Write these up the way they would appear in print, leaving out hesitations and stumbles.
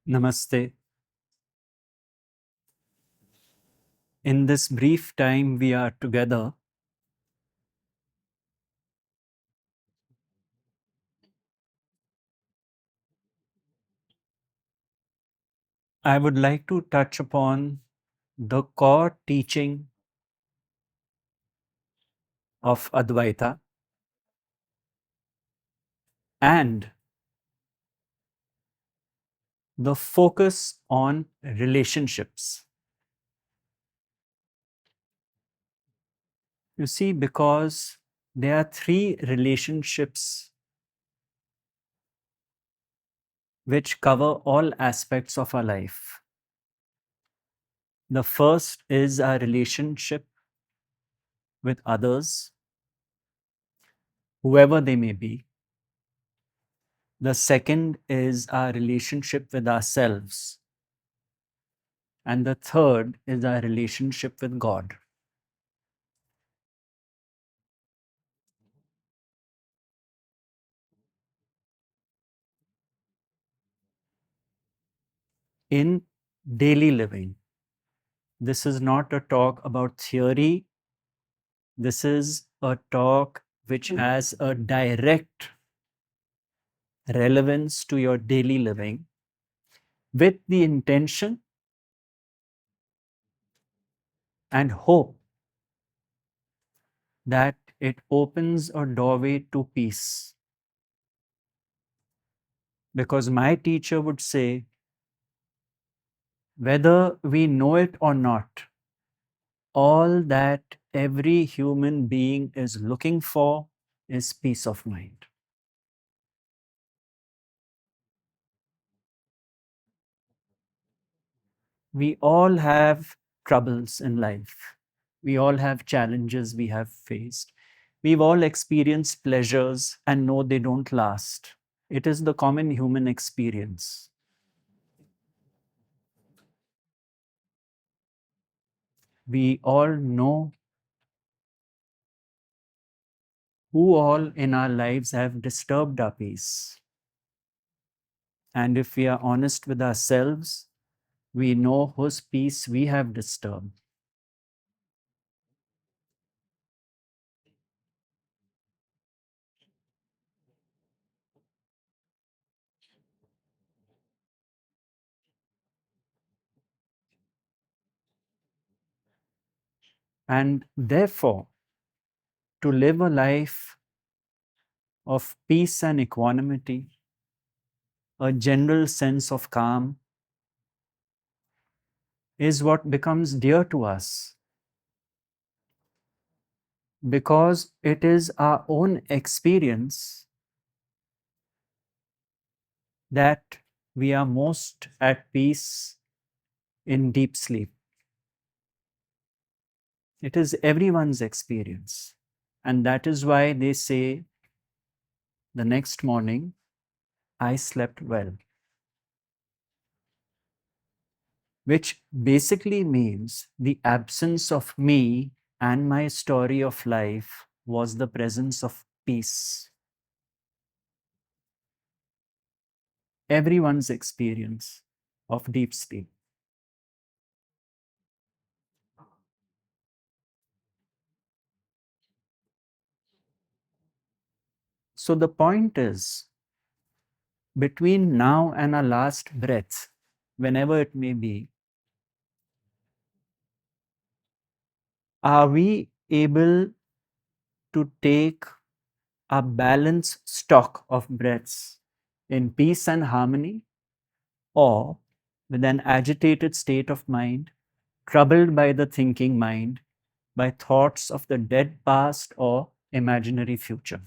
Namaste. In this brief time we are together, I would like to touch upon the core teaching of Advaita and the focus on relationships. You see, because there are three relationships which cover all aspects of our life. The first is our relationship with others, whoever they may be. The second is our relationship with ourselves. And the third is our relationship with God. In daily living, this is not a talk about theory. This is a talk which has a direct relevance to your daily living with the intention and hope that it opens a doorway to peace. Because my teacher would say, whether we know it or not, all that every human being is looking for is peace of mind. We all have troubles in life. We all have challenges we have faced. We've all experienced pleasures and know they don't last. It is the common human experience. We all know who all in our lives have disturbed our peace. And if we are honest with ourselves, we know whose peace we have disturbed. And therefore, to live a life of peace and equanimity, a general sense of calm, is what becomes dear to us because it is our own experience that we are most at peace in deep sleep. It is everyone's experience. And that is why they say the next morning, I slept well, which basically means the absence of me and my story of life was the presence of peace. Everyone's experience of deep sleep. So the point is, between now and our last breath, whenever it may be, are we able to take a balanced stock of breaths in peace and harmony, or with an agitated state of mind, troubled by the thinking mind, by thoughts of the dead past or imaginary future?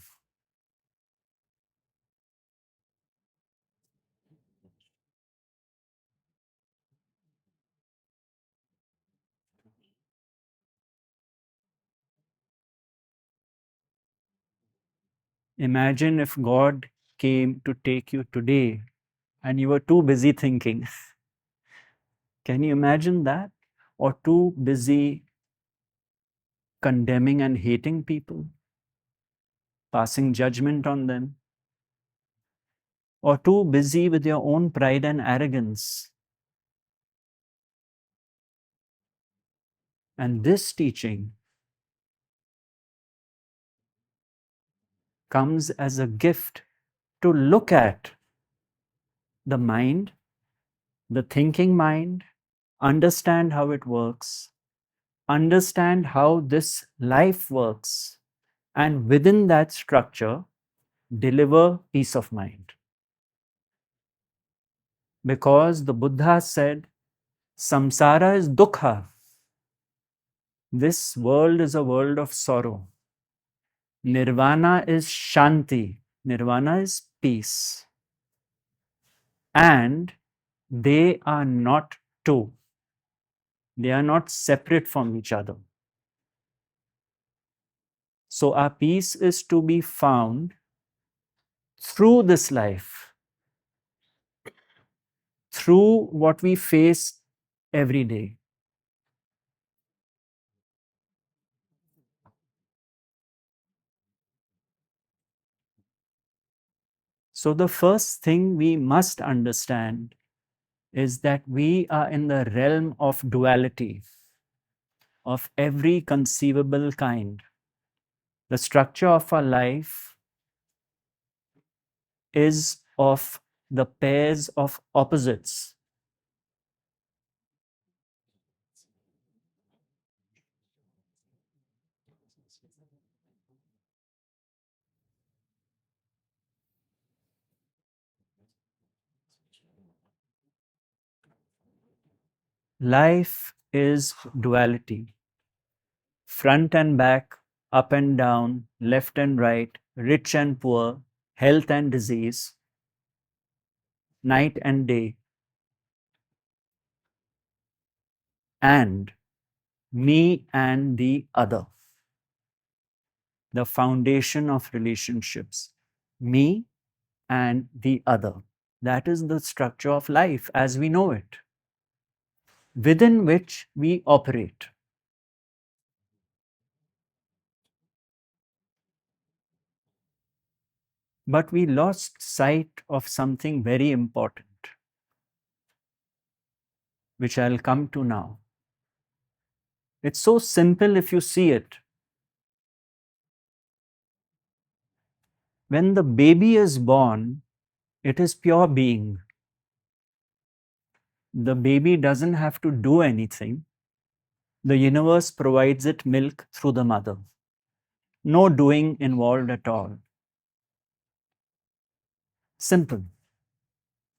Imagine if God came to take you today and you were too busy thinking. Can you imagine that? Or too busy condemning and hating people, passing judgment on them, or too busy with your own pride and arrogance. And this teaching comes as a gift to look at the mind, the thinking mind, understand how it works, understand how this life works, and within that structure, deliver peace of mind. Because the Buddha said, samsara is dukkha. This world is a world of sorrow. Nirvana is shanti. Nirvana is peace. And they are not two. They are not separate from each other. So our peace is to be found through this life, through what we face every day. So the first thing we must understand is that we are in the realm of duality of every conceivable kind. The structure of our life is of the pairs of opposites. Life is duality, front and back, up and down, left and right, rich and poor, health and disease, night and day, and me and the other. The foundation of relationships, me and the other. That is the structure of life as we know it, within which we operate. But we lost sight of something very important, which I'll come to now. It's so simple if you see it. When the baby is born, it is pure being. The baby doesn't have to do anything. The universe provides it milk through the mother. No doing involved at all. Simple.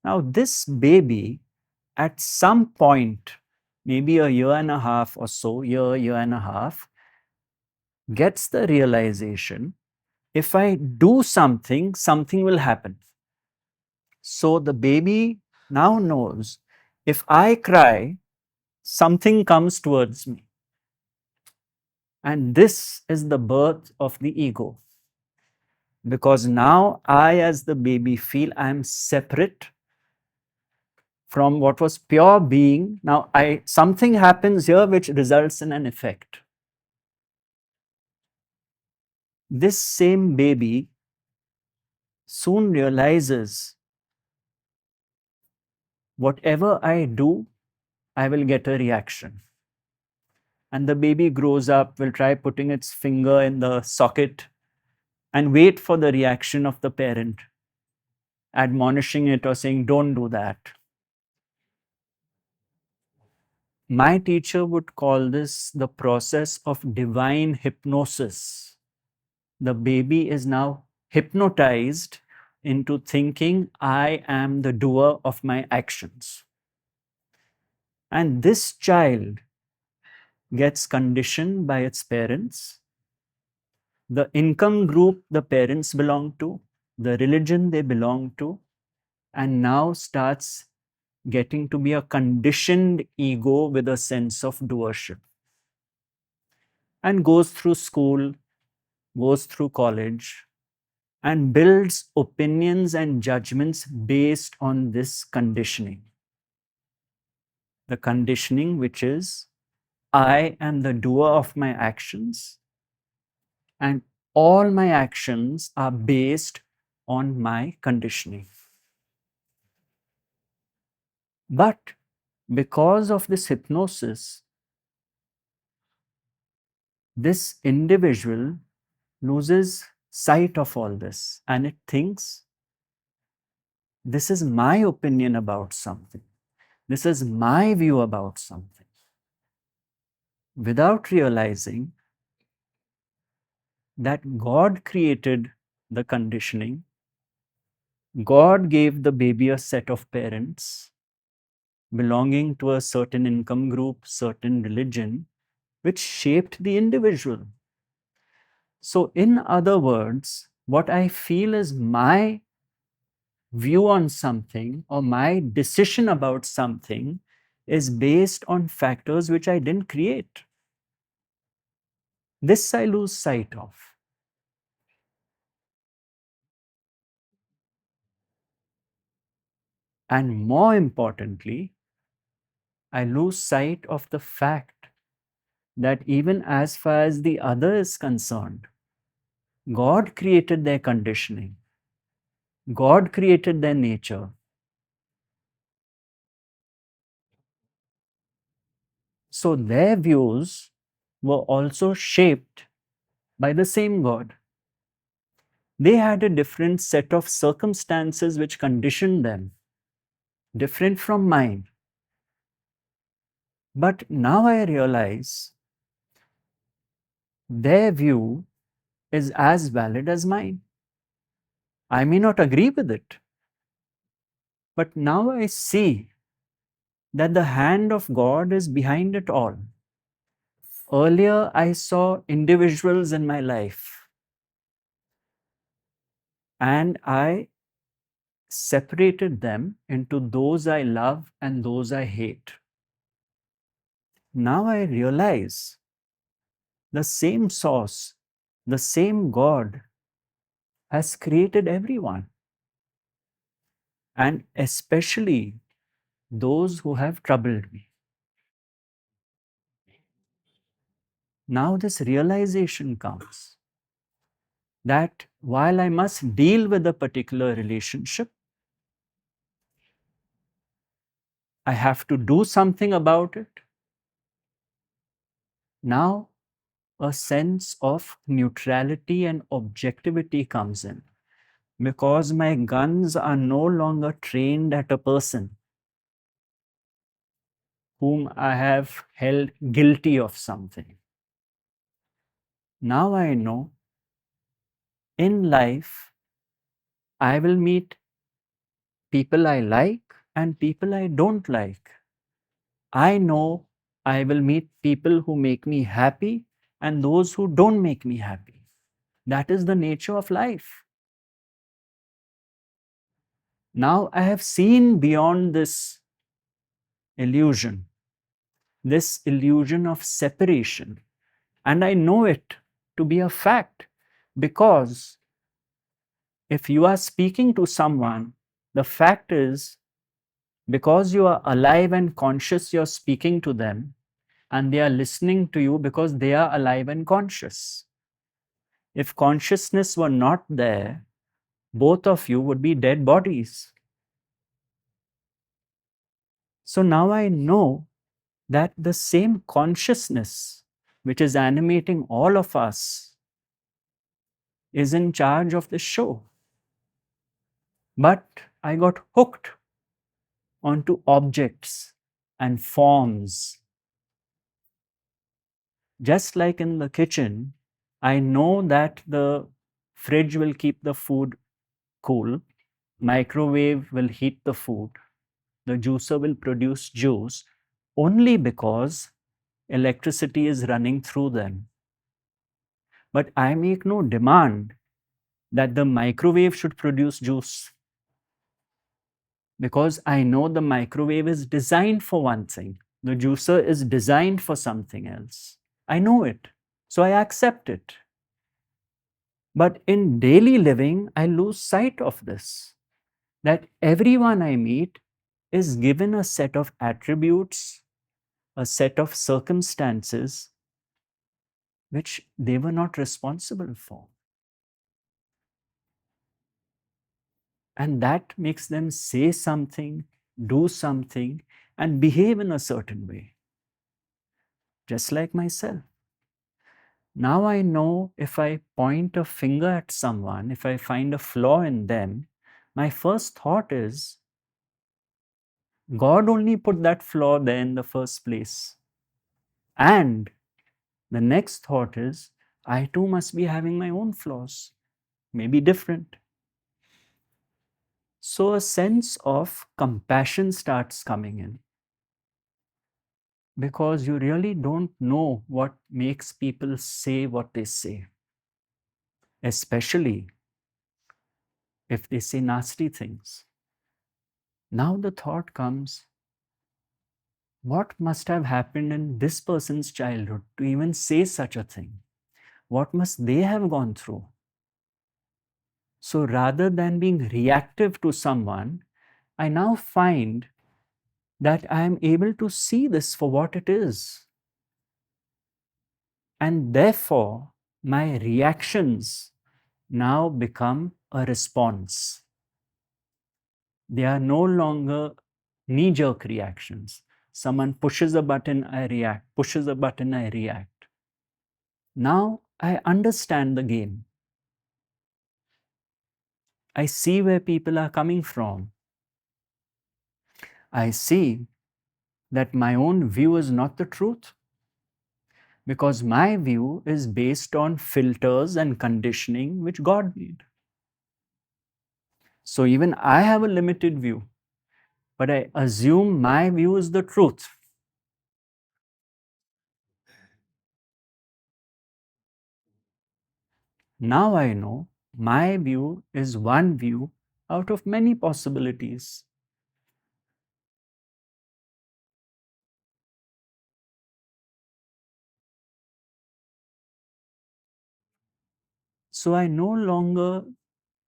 Now, this baby, at some point, maybe a year and a half or so, year and a half, gets the realization, if I do something, something will happen. So the baby now knows, if I cry, something comes towards me. And this is the birth of the ego. Because now I, as the baby, feel I am separate from what was pure being. Now something happens here which results in an effect. This same baby soon realizes, whatever I do, I will get a reaction. And the baby grows up, will try putting its finger in the socket and wait for the reaction of the parent, admonishing it or saying, don't do that. My teacher would call this the process of divine hypnosis. The baby is now hypnotized into thinking, I am the doer of my actions. And this child gets conditioned by its parents, the income group the parents belong to, the religion they belong to, and now starts getting to be a conditioned ego with a sense of doership. And goes through school, goes through college, and builds opinions and judgments based on this conditioning. The conditioning which is, I am the doer of my actions, and all my actions are based on my conditioning. But because of this hypnosis, this individual loses sight of all this and it thinks this is my opinion about something. This is my view about something. Without realizing that God created the conditioning, God gave the baby a set of parents belonging to a certain income group, certain religion, which shaped the individual. So, in other words, what I feel is my view on something or my decision about something is based on factors which I didn't create. This I lose sight of. And more importantly, I lose sight of the fact that even as far as the other is concerned, God created their conditioning, God created their nature. So their views were also shaped by the same God. They had a different set of circumstances which conditioned them, different from mine. But now I realize their view is as valid as mine. I may not agree with it, but now I see that the hand of God is behind it all. Earlier, I saw individuals in my life and I separated them into those I love and those I hate. Now I realize the same source, the same God has created everyone, and especially those who have troubled me. Now, this realization comes that while I must deal with a particular relationship, I have to do something about it. Now, a sense of neutrality and objectivity comes in because my guns are no longer trained at a person whom I have held guilty of something. Now I know in life I will meet people I like and people I don't like. I know I will meet people who make me happy and those who don't make me happy. That is the nature of life. Now I have seen beyond illusion, this illusion of separation, and I know it to be a fact because if you are speaking to someone, the fact is because you are alive and conscious, you're speaking to them, and they are listening to you because they are alive and conscious. If consciousness were not there, both of you would be dead bodies. So now I know that the same consciousness which is animating all of us is in charge of the show. But I got hooked onto objects and forms. Just like in the kitchen, I know that the fridge will keep the food cool, microwave will heat the food, the juicer will produce juice only because electricity is running through them. But I make no demand that the microwave should produce juice because I know the microwave is designed for one thing, the juicer is designed for something else. I know it, so I accept it. But in daily living, I lose sight of this, that everyone I meet is given a set of attributes, a set of circumstances which they were not responsible for. And that makes them say something, do something, and behave in a certain way, just like myself. Now I know if I point a finger at someone, if I find a flaw in them, my first thought is, God only put that flaw there in the first place. And the next thought is, I too must be having my own flaws, maybe different. So a sense of compassion starts coming in, because you really don't know what makes people say what they say, especially if they say nasty things. Now the thought comes, what must have happened in this person's childhood to even say such a thing? What must they have gone through? So rather than being reactive to someone, I now find that I am able to see this for what it is. And therefore, my reactions now become a response. They are no longer knee jerk reactions. Someone pushes a button, I react, pushes a button, I react. Now I understand the game. I see where people are coming from. I see that my own view is not the truth, because my view is based on filters and conditioning which God made. So even I have a limited view, but I assume my view is the truth. Now I know my view is one view out of many possibilities. So I no longer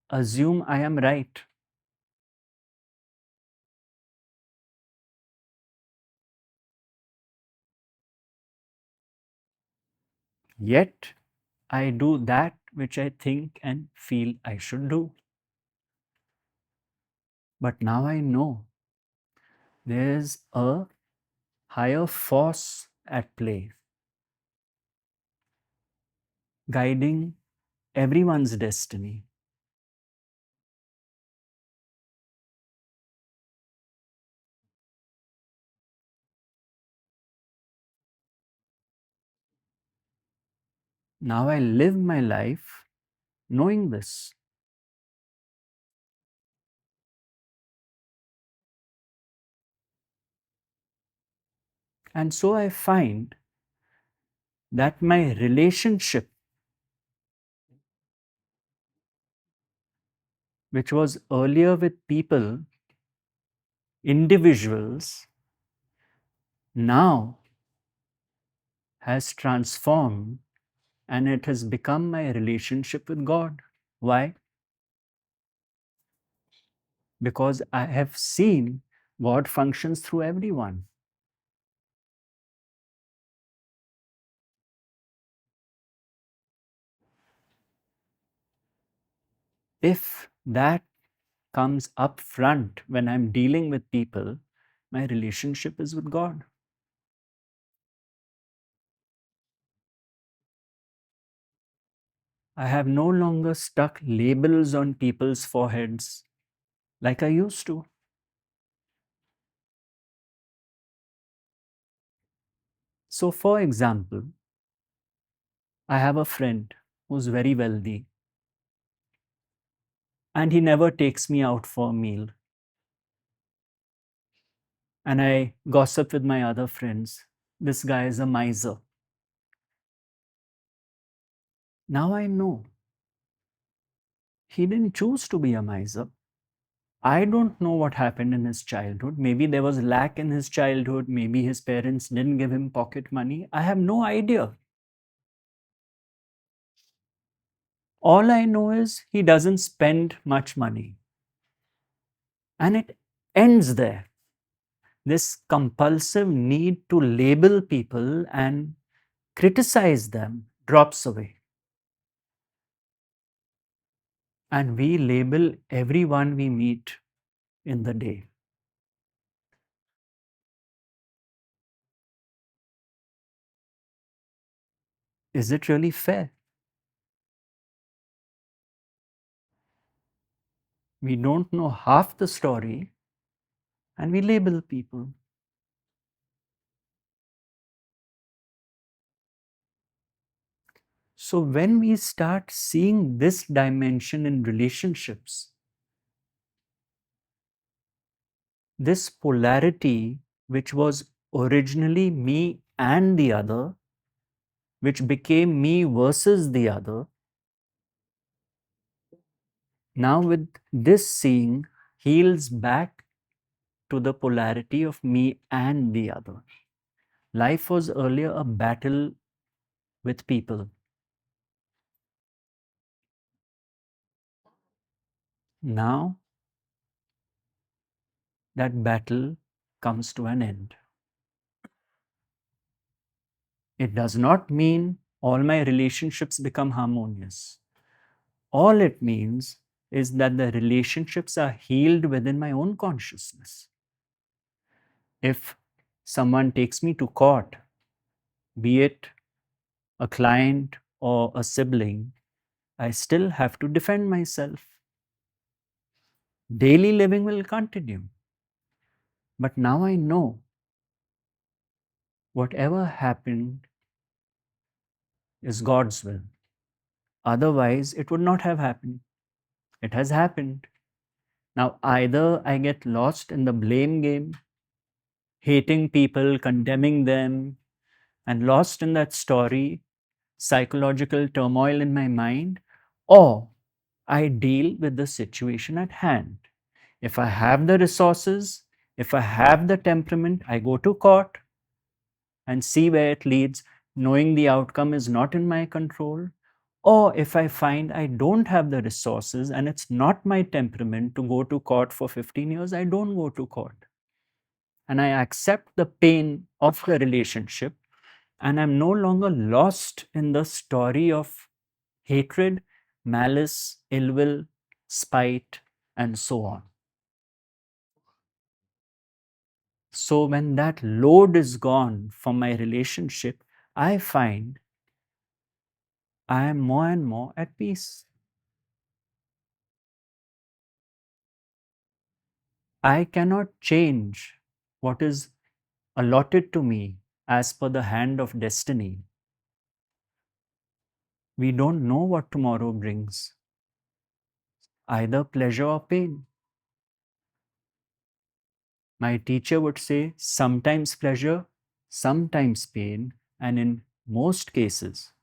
assume I am right. Yet I do that which I think and feel I should do. But now I know there's a higher force at play, guiding everyone's destiny. Now I live my life knowing this. And so I find that my relationship, which was earlier with people, individuals, now has transformed, and it has become my relationship with God. Why? Because I have seen God functions through everyone. If that comes up front when I'm dealing with people, my relationship is with God. I have no longer stuck labels on people's foreheads like I used to. So, for example, I have a friend who's very wealthy and he never takes me out for a meal. And I gossip with my other friends. This guy is a miser. Now I know he didn't choose to be a miser. I don't know what happened in his childhood. Maybe there was lack in his childhood. Maybe his parents didn't give him pocket money. I have no idea. All I know is he doesn't spend much money. And it ends there. This compulsive need to label people and criticize them drops away. And we label everyone we meet in the day. Is it really fair? We don't know half the story and we label people. So, when we start seeing this dimension in relationships, this polarity, which was originally me and the other, which became me versus the other, now with this seeing heals back to the polarity of me and the other. Life was earlier a battle with people. Now that battle comes to an end. It does not mean all my relationships become harmonious. All it means is that the relationships are healed within my own consciousness. If someone takes me to court, be it a client or a sibling, I still have to defend myself. Daily living will continue. But now I know whatever happened is God's will. Otherwise, it would not have happened. It has happened. Now, either I get lost in the blame game, hating people, condemning them, and lost in that story, psychological turmoil in my mind, or I deal with the situation at hand. If I have the resources, if I have the temperament, I go to court and see where it leads, knowing the outcome is not in my control. Or if I find I don't have the resources and it's not my temperament to go to court for 15 years, I don't go to court. And I accept the pain of the relationship, and I'm no longer lost in the story of hatred, malice, ill will, spite, and so on. So, when that load is gone from my relationship, I find I am more and more at peace. I cannot change what is allotted to me as per the hand of destiny. We don't know what tomorrow brings, either pleasure or pain. My teacher would say sometimes pleasure, sometimes pain, and in most cases,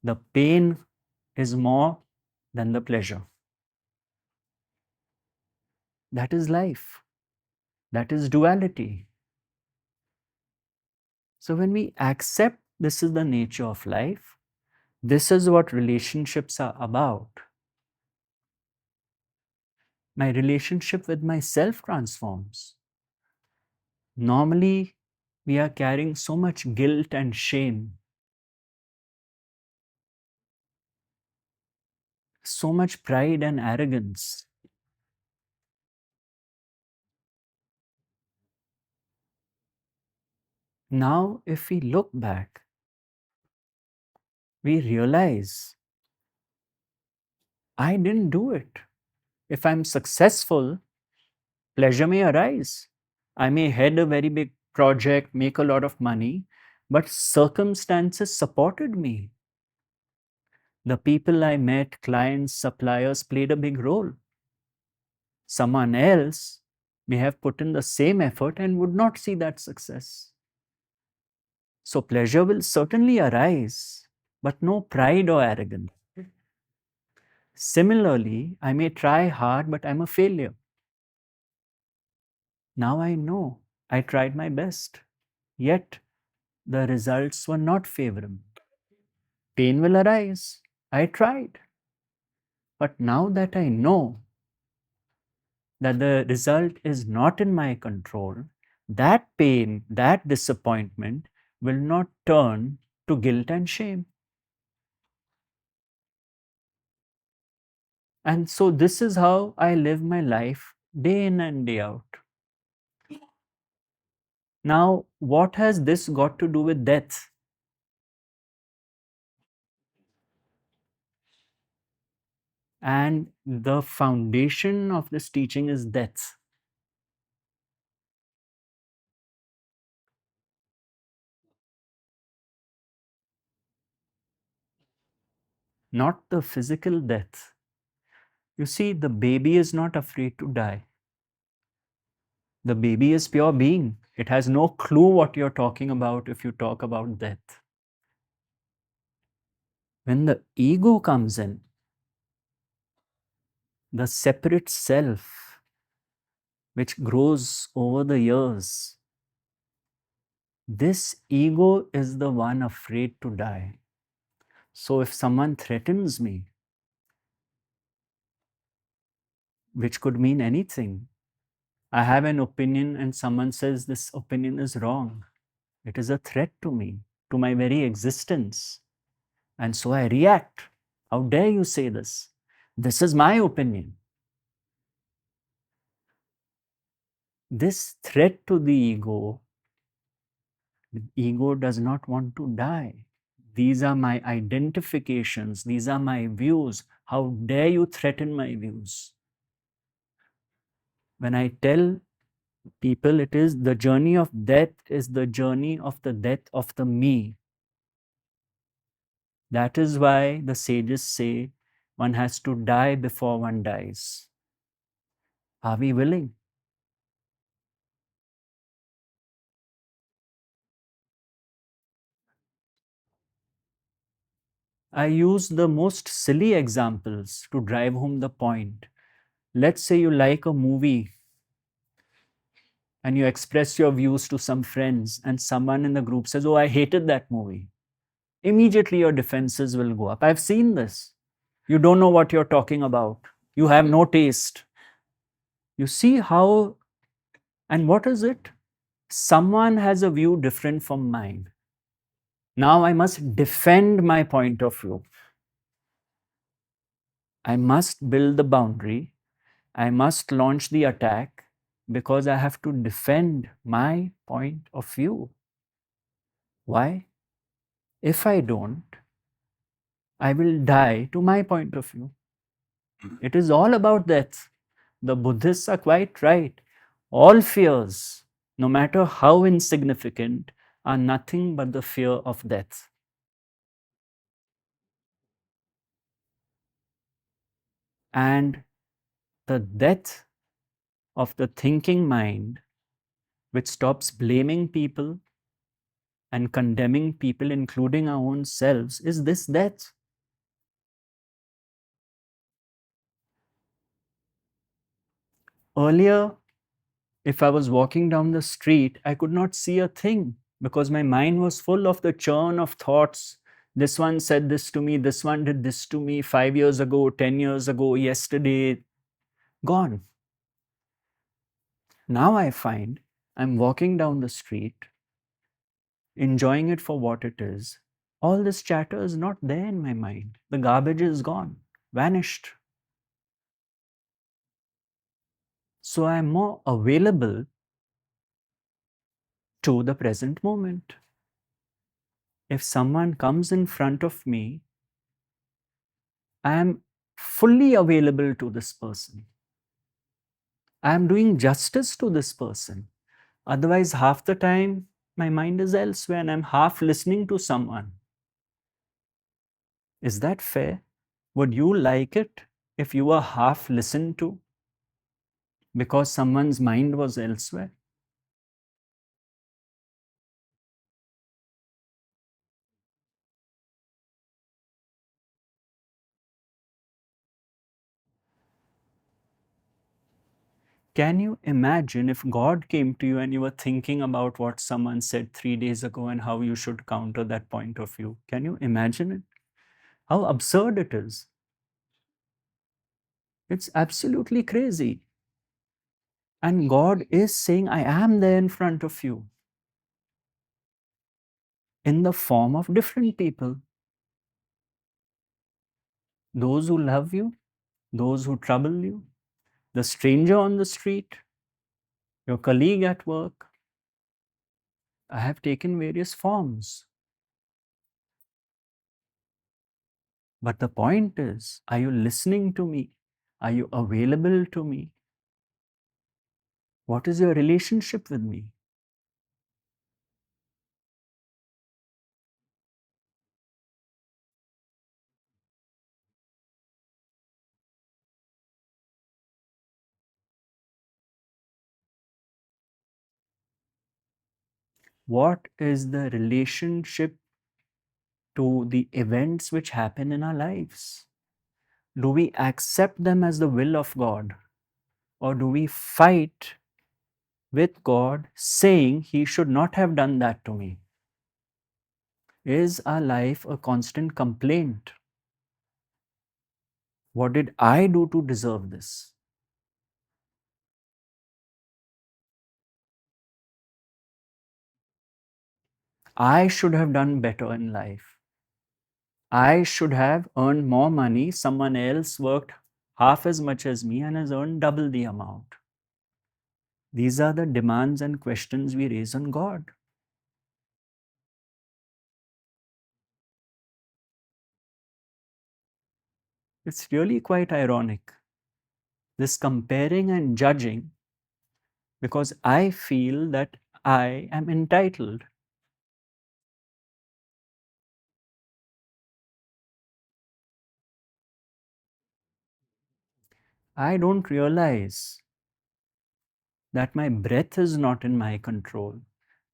the pain is more than the pleasure. That is life. That is duality. So, when we accept this is the nature of life, this is what relationships are about, my relationship with myself transforms. Normally, we are carrying so much guilt and shame, so much pride and arrogance. Now, if we look back, we realize I didn't do it. If I'm successful, pleasure may arise. I may head a very big project, make a lot of money, but circumstances supported me. The people I met, clients, suppliers played a big role. Someone else may have put in the same effort and would not see that success. So pleasure will certainly arise, but no pride or arrogance. Similarly, I may try hard, but I'm a failure. Now I know I tried my best, yet the results were not favorable. Pain will arise. I tried. But now that I know that the result is not in my control, that pain, that disappointment will not turn to guilt and shame. And so, this is how I live my life day in and day out. Now, what has this got to do with death? And the foundation of this teaching is death. Not the physical death. You see, the baby is not afraid to die. The baby is pure being. It has no clue what you're talking about if you talk about death. When the ego comes in, the separate self, which grows over the years, this ego is the one afraid to die. So if someone threatens me, which could mean anything, I have an opinion and someone says this opinion is wrong, it is a threat to me, to my very existence. And so I react. How dare you say this? This is my opinion. This threat to the ego does not want to die. These are my identifications. These are my views. How dare you threaten my views? When I tell people it is the journey of death is the journey of the death of the me. That is why the sages say one has to die before one dies. Are we willing? I use the most silly examples to drive home the point. Let's say you like a movie and you express your views to some friends, and someone in the group says, "Oh, I hated that movie." Immediately your defenses will go up. I've seen this. You don't know what you're talking about. You have no taste. You see how, and what is it? Someone has a view different from mine. Now I must defend my point of view. I must build the boundary. I must launch the attack because I have to defend my point of view. Why? If I don't, I will die to my point of view. It is all about death. The Buddhists are quite right. All fears, no matter how insignificant, are nothing but the fear of death. And the death of the thinking mind, which stops blaming people and condemning people, including our own selves, is this death. Earlier, if I was walking down the street, I could not see a thing because my mind was full of the churn of thoughts. This one said this to me, this one did this to me 5 years ago, 10 years ago, yesterday, gone. Now I find I'm walking down the street, enjoying it for what it is. All this chatter is not there in my mind. The garbage is gone, vanished. So I'm more available to the present moment. If someone comes in front of me, I am fully available to this person. I am doing justice to this person. Otherwise, half the time, my mind is elsewhere and I'm half listening to someone. Is that fair? Would you like it if you were half listened to because someone's mind was elsewhere? Can you imagine if God came to you and you were thinking about what someone said 3 days ago and how you should counter that point of view? Can you imagine it? How absurd it is. It's absolutely crazy. And God is saying, I am there in front of you in the form of different people. Those who love you, those who trouble you, the stranger on the street, your colleague at work. I have taken various forms. But the point is, are you listening to me? Are you available to me? What is your relationship with me? What is the relationship to the events which happen in our lives? Do we accept them as the will of God? Or do we fight with God saying He should not have done that to me? Is our life a constant complaint? What did I do to deserve this? I should have done better in life. I should have earned more money. Someone else worked half as much as me and has earned double the amount. These are the demands and questions we raise on God. It's really quite ironic, this comparing and judging, because I feel that I am entitled. I don't realize that my breath is not in my control.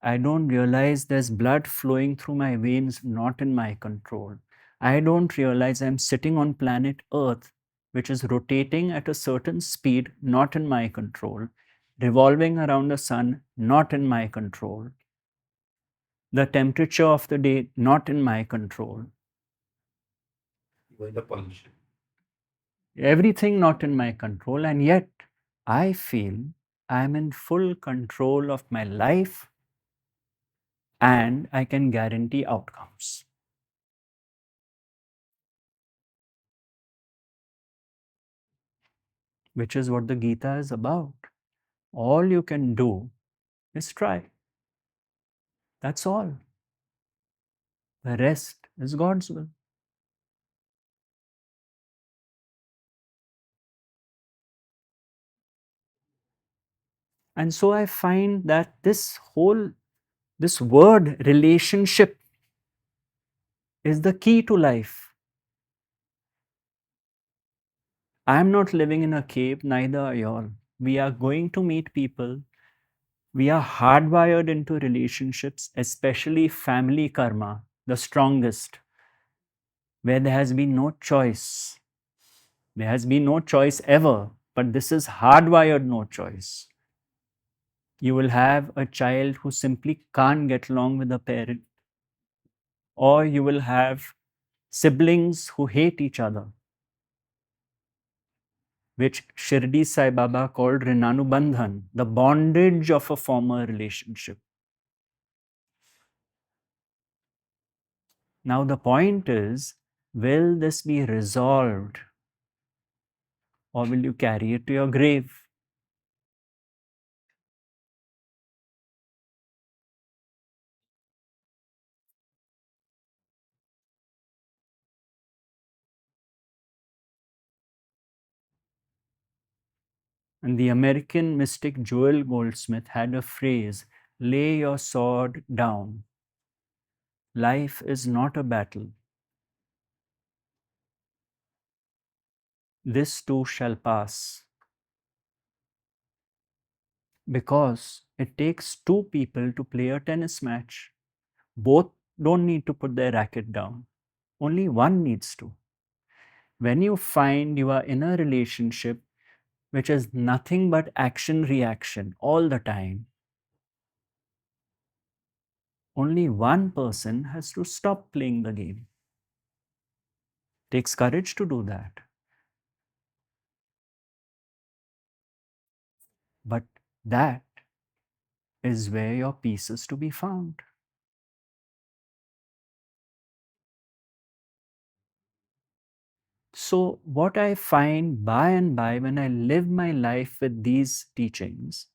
I don't realize there's blood flowing through my veins, not in my control. I don't realize I'm sitting on planet Earth, which is rotating at a certain speed, not in my control, revolving around the sun, not in my control. The temperature of the day, not in my control. The pollution. Everything not in my control, and yet I feel I'm in full control of my life and I can guarantee outcomes, which is what the Gita is about. All you can do is try. That's all. The rest is God's will. And so I find that this word relationship is the key to life. I'm not living in a cave, neither are you all. We are going to meet people. We are hardwired into relationships, especially family karma, the strongest, where there has been no choice. There has been no choice ever, but this is hardwired no choice. You will have a child who simply can't get along with a parent, or you will have siblings who hate each other, which Shirdi Sai Baba called Rinanubandhan, the bondage of a former relationship. Now, the point is, will this be resolved or will you carry it to your grave? And the American mystic Joel Goldsmith had a phrase, lay your sword down. Life is not a battle. This too shall pass. Because it takes two people to play a tennis match. Both don't need to put their racket down. Only one needs to. When you find you are in a relationship which is nothing but action reaction all the time, only one person has to stop playing the game. Takes courage to do that. But that is where your peace is to be found. So, what I find by and by when I live my life with these teachings,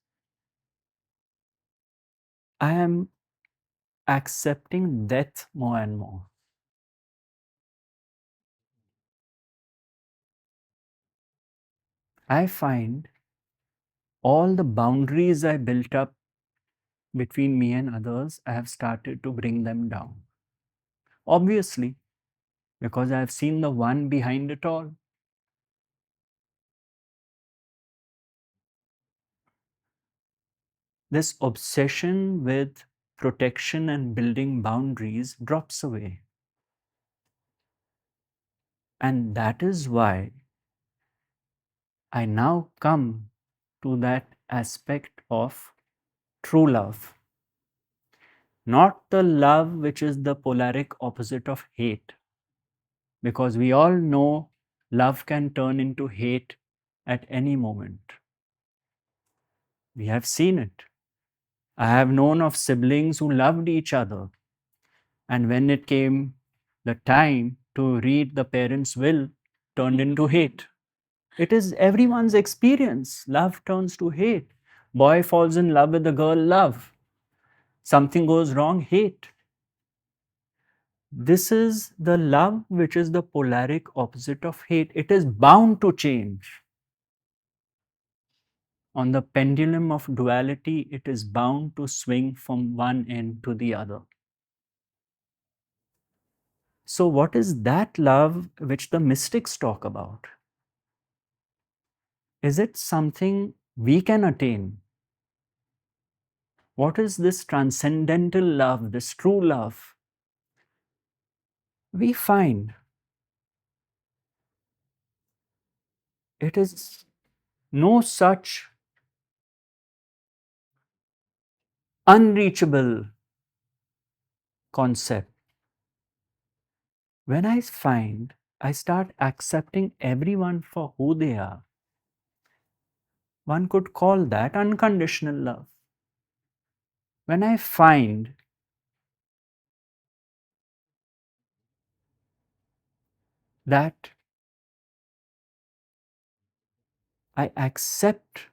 I am accepting death more and more. I find all the boundaries I built up between me and others, I have started to bring them down. Obviously, because I have seen the one behind it all. This obsession with protection and building boundaries drops away. And that is why I now come to that aspect of true love. Not the love which is the polaric opposite of hate, because we all know love can turn into hate at any moment. We have seen it. I have known of siblings who loved each other, and when it came the time to read the parents' will, turned into hate. It is everyone's experience. Love turns to hate. Boy falls in love with a girl, love. Something goes wrong, hate. This is the love which is the polaric opposite of hate. It is bound to change. On the pendulum of duality, it is bound to swing from one end to the other. So, what is that love which the mystics talk about? Is it something we can attain? What is this transcendental love, this true love? We find it is no such unreachable concept. When I find I start accepting everyone for who they are, one could call that unconditional love. When I find that I accept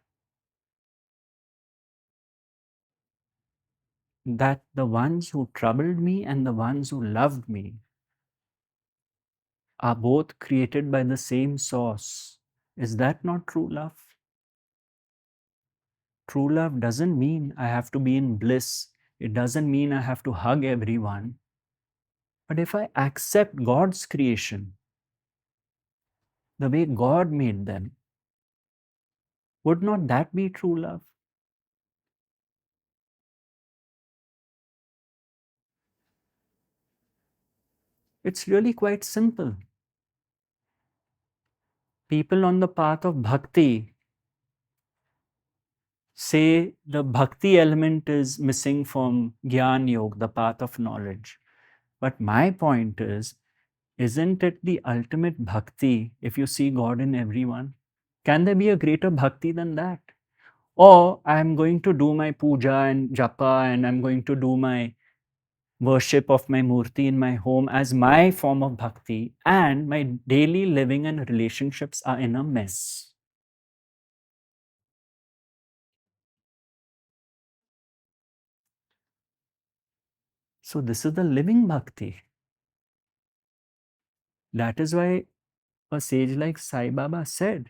that the ones who troubled me and the ones who loved me are both created by the same source, is that not true love? True love doesn't mean I have to be in bliss. It doesn't mean I have to hug everyone. But if I accept God's creation, the way God made them, would not that be true love? It's really quite simple. People on the path of bhakti say the bhakti element is missing from Gyan Yoga, the path of knowledge. But my point is, isn't it the ultimate bhakti if you see God in everyone? Can there be a greater bhakti than that? Or I'm going to do my puja and japa and I'm going to do my worship of my murti in my home as my form of bhakti, and my daily living and relationships are in a mess. So, this is the living bhakti. That is why a sage like Sai Baba said,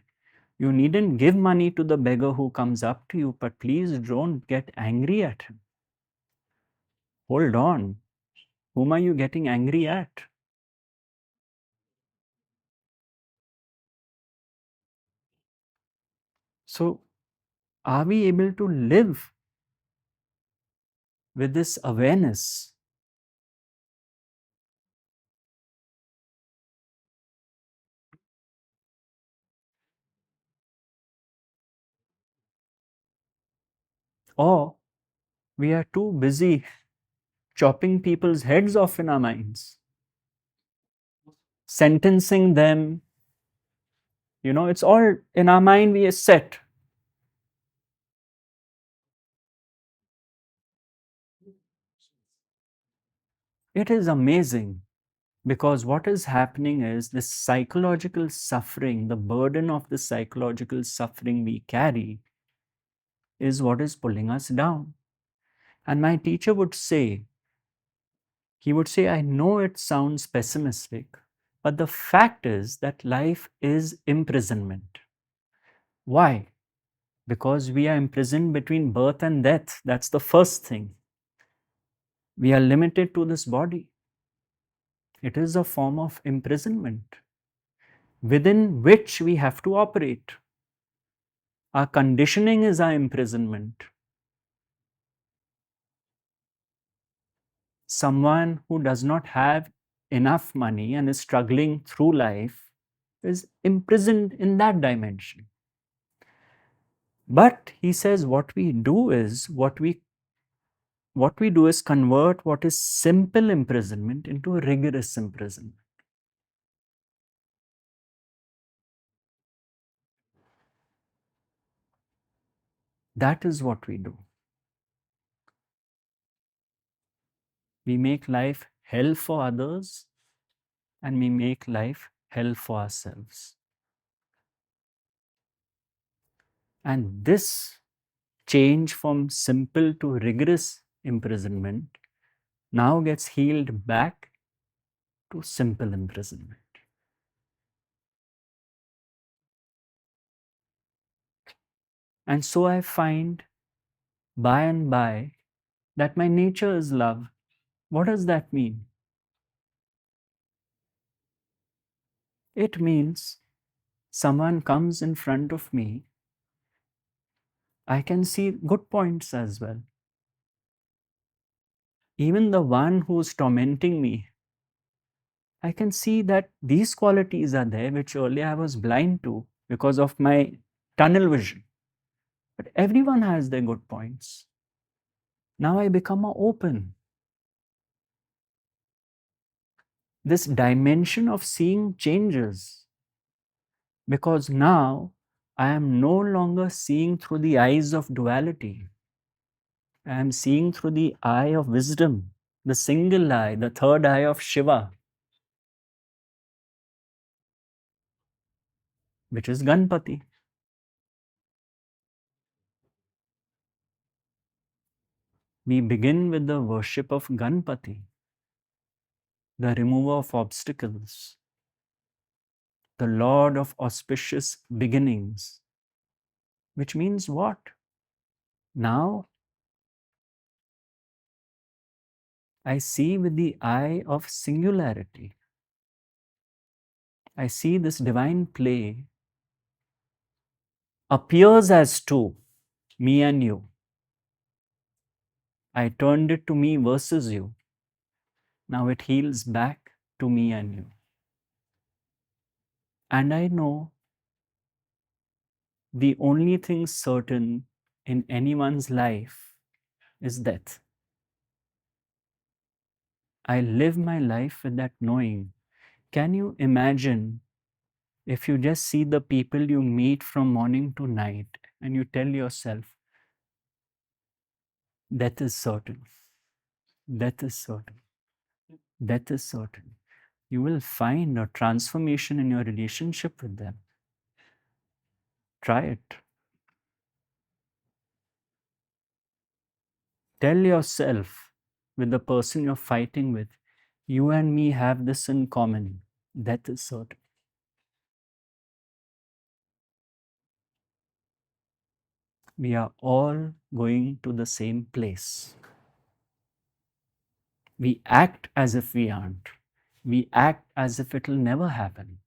you needn't give money to the beggar who comes up to you, but please don't get angry at him. Hold on. Whom are you getting angry at? So, are we able to live with this awareness? Or we are too busy chopping people's heads off in our minds, sentencing them? It's all in our mind, we are set. It is amazing because what is happening is this psychological suffering, the burden of the psychological suffering we carry is what is pulling us down. And my teacher would say, I know it sounds pessimistic, but the fact is that life is imprisonment. Why? Because we are imprisoned between birth and death. That's the first thing. We are limited to this body. It is a form of imprisonment within which we have to operate. Our conditioning is our imprisonment. Someone who does not have enough money and is struggling through life is imprisoned in that dimension. But he says what we do is convert what is simple imprisonment into rigorous imprisonment. That is what we do. We make life hell for others and we make life hell for ourselves. And this change from simple to rigorous imprisonment now gets healed back to simple imprisonment. And so I find by and by that my nature is love. What does that mean? It means someone comes in front of me, I can see good points as well. Even the one who's tormenting me, I can see that these qualities are there, which earlier I was blind to because of my tunnel vision. But everyone has their good points. Now I become more open. This dimension of seeing changes because now I am no longer seeing through the eyes of duality. I am seeing through the eye of wisdom, the single eye, the third eye of Shiva, which is Ganpati. We begin with the worship of Ganpati, the remover of obstacles, the Lord of auspicious beginnings, which means what? Now I see with the eye of singularity. I see this divine play appears as two, me and you. I turned it to me versus you. Now it heals back to me and you. And I know the only thing certain in anyone's life is death. I live my life with that knowing. Can you imagine if you just see the people you meet from morning to night and you tell yourself, death is certain, death is certain, death is certain. You will find a transformation in your relationship with them. Try it. Tell yourself with the person you're fighting with, you and me have this in common. Death is certain. We are all going to the same place. We act as if we aren't. We act as if it'll never happen.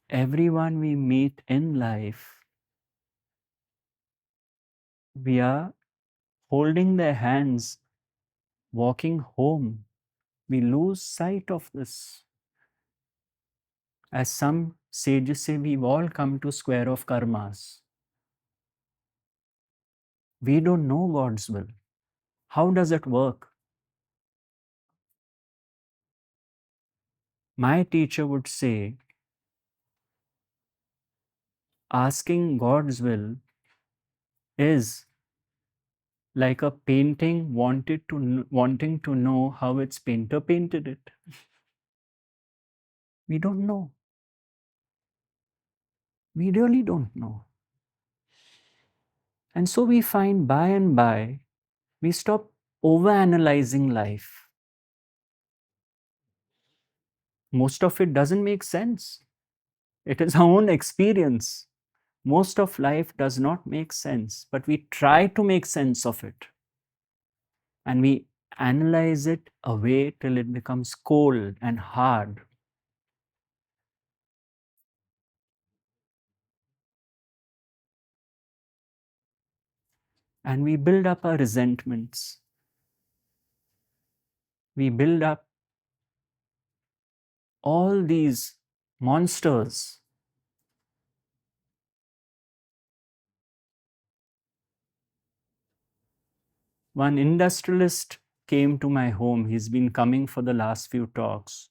Everyone we meet in life, we are holding their hands, walking home. We lose sight of this. As some sages say, we've all come to square of karmas. We don't know God's will. How does it work? My teacher would say, asking God's will is like a painting wanting to know how its painter painted it. We don't know. We really don't know. And so we find by and by, we stop overanalyzing life. Most of it doesn't make sense. It is our own experience. Most of life does not make sense, but we try to make sense of it. And we analyze it away till it becomes cold and hard. And we build up our resentments. We build up all these monsters. One industrialist came to my home. He's been coming for the last few talks.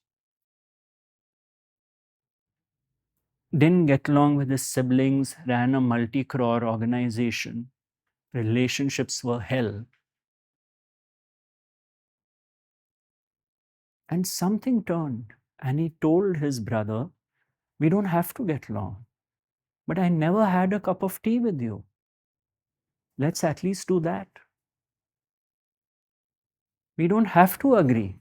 Didn't get along with his siblings, ran a multi-crore organization. Relationships were hell. And something turned, and he told his brother, we don't have to get along. But I never had a cup of tea with you. Let's at least do that. We don't have to agree.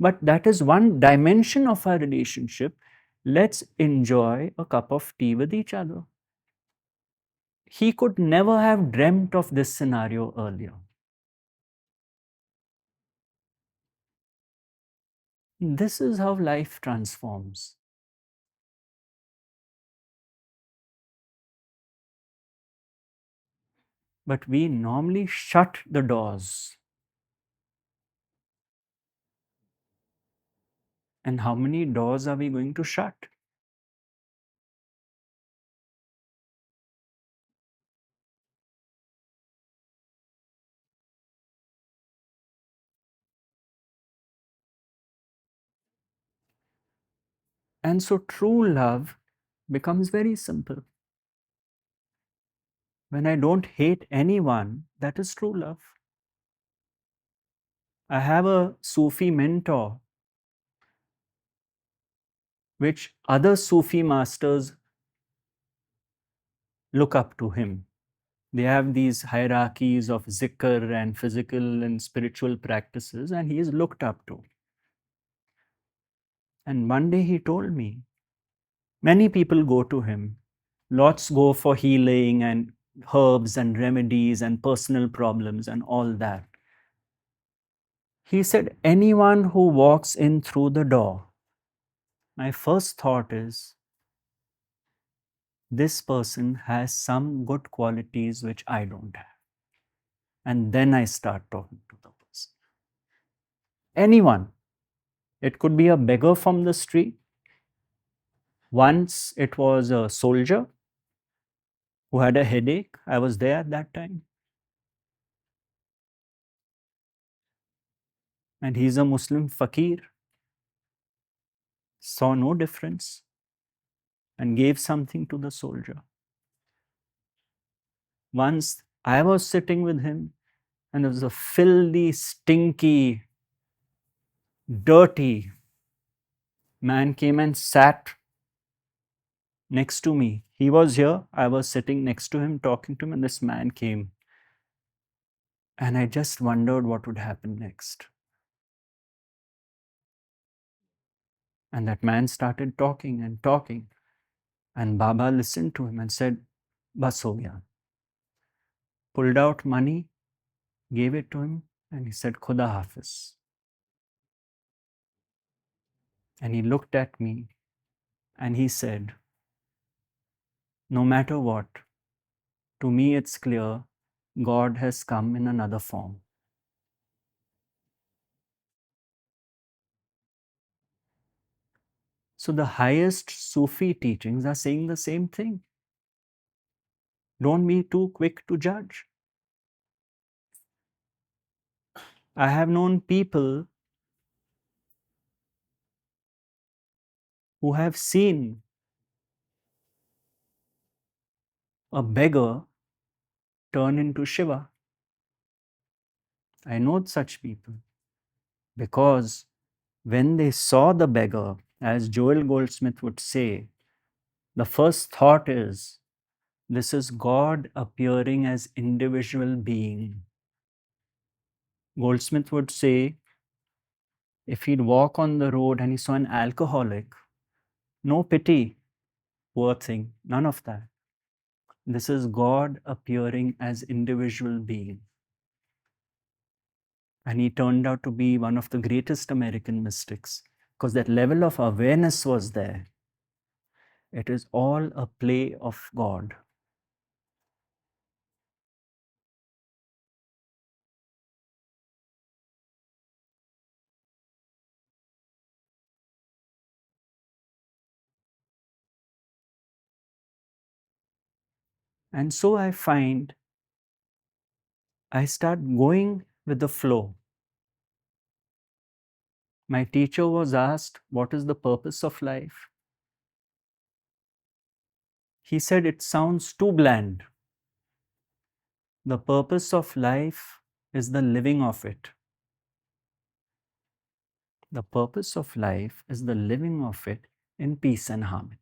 But that is one dimension of our relationship. Let's enjoy a cup of tea with each other. He could never have dreamt of this scenario earlier. This is how life transforms. But we normally shut the doors. And how many doors are we going to shut? And so true love becomes very simple. When I don't hate anyone, that is true love. I have a Sufi mentor, which other Sufi masters look up to him. They have these hierarchies of zikr and physical and spiritual practices, and he is looked up to. And one day he told me, many people go to him. Lots go for healing and herbs and remedies and personal problems and all that. He said, anyone who walks in through the door, my first thought is, this person has some good qualities which I don't have. And then I start talking to the person. Anyone. It could be a beggar from the street. Once it was a soldier who had a headache. I was there at that time. And he's a Muslim fakir. Saw no difference and gave something to the soldier. Once I was sitting with him and there was a filthy, stinky, dirty man came and sat next to me. He was here, I was sitting next to him, talking to him, and this man came. And I just wondered what would happen next. And that man started talking and talking. And Baba listened to him and said, Bas ho gaya. Pulled out money, gave it to him, and he said, Khuda Hafiz. And he looked at me and he said, no matter what, to me it's clear God has come in another form. So the highest Sufi teachings are saying the same thing. Don't be too quick to judge. I have known people who have seen a beggar turn into Shiva. I know such people because when they saw the beggar, as Joel Goldsmith would say, The first thought is, this is God appearing as individual being. Goldsmith would say, if he'd walk on the road and he saw an alcoholic, no pity, poor thing, none of that. This is God appearing as individual being. And he turned out to be one of the greatest American mystics because that level of awareness was there. It is all a play of God. And so I find I start going with the flow. My teacher was asked, what is the purpose of life? He said, it sounds too bland. The purpose of life is the living of it. The purpose of life is the living of it in peace and harmony.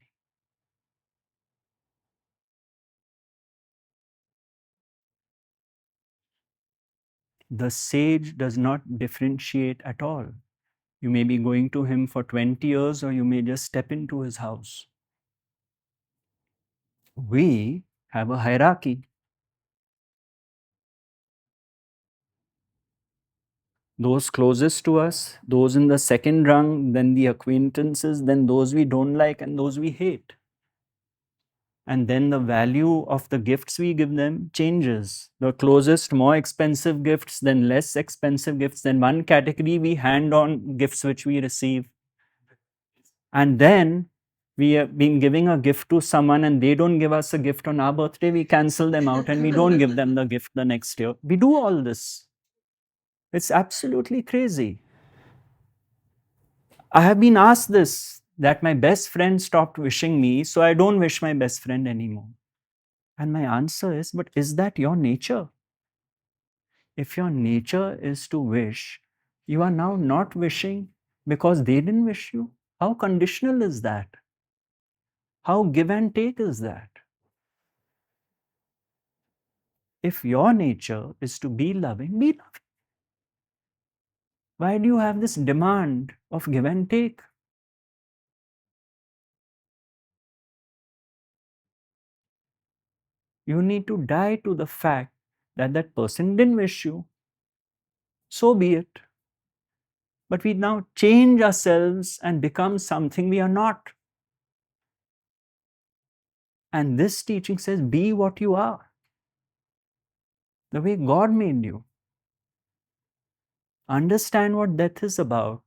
The sage does not differentiate at all. You may be going to him for 20 years or you may just step into his house. We have a hierarchy. Those closest to us, those in the second rung, then the acquaintances, then those we don't like and those we hate. And then the value of the gifts we give them changes. The closest, more expensive gifts, then less expensive gifts, then one category we hand on gifts which we receive. And then we have been giving a gift to someone and they don't give us a gift on our birthday, we cancel them out and we don't give them the gift the next year. We do all this. It's absolutely crazy. I have been asked this, that my best friend stopped wishing me, so I don't wish my best friend anymore. And my answer is, but is that your nature? If your nature is to wish, you are now not wishing because they didn't wish you. How conditional is that? How give and take is that? If your nature is to be loving, be loving. Why do you have this demand of give and take? You need to die to the fact that that person didn't wish you. So be it. But we now change ourselves and become something we are not. And this teaching says, be what you are, the way God made you. Understand what death is about,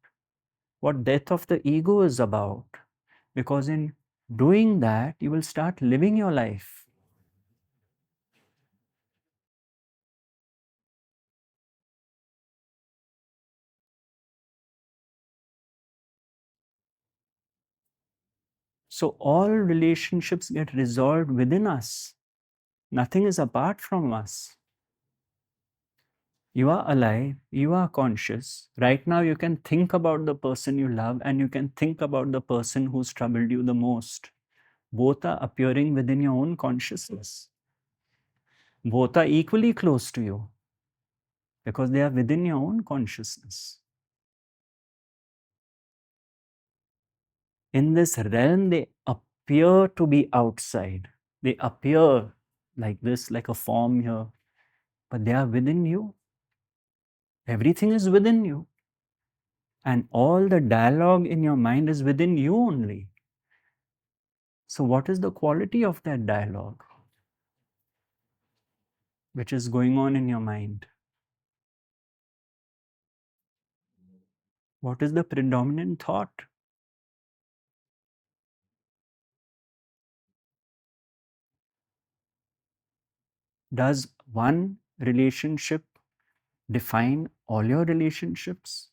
what death of the ego is about. Because in doing that, you will start living your life. So all relationships get resolved within us. Nothing is apart from us. You are alive, you are conscious. Right now, you can think about the person you love and you can think about the person who's troubled you the most. Both are appearing within your own consciousness. Both are equally close to you because they are within your own consciousness. In this realm, they appear to be outside. They appear like this, like a form here, but they are within you. Everything is within you. And all the dialogue in your mind is within you only. So, what is the quality of that dialogue which is going on in your mind? What is the predominant thought? Does one relationship define all your relationships?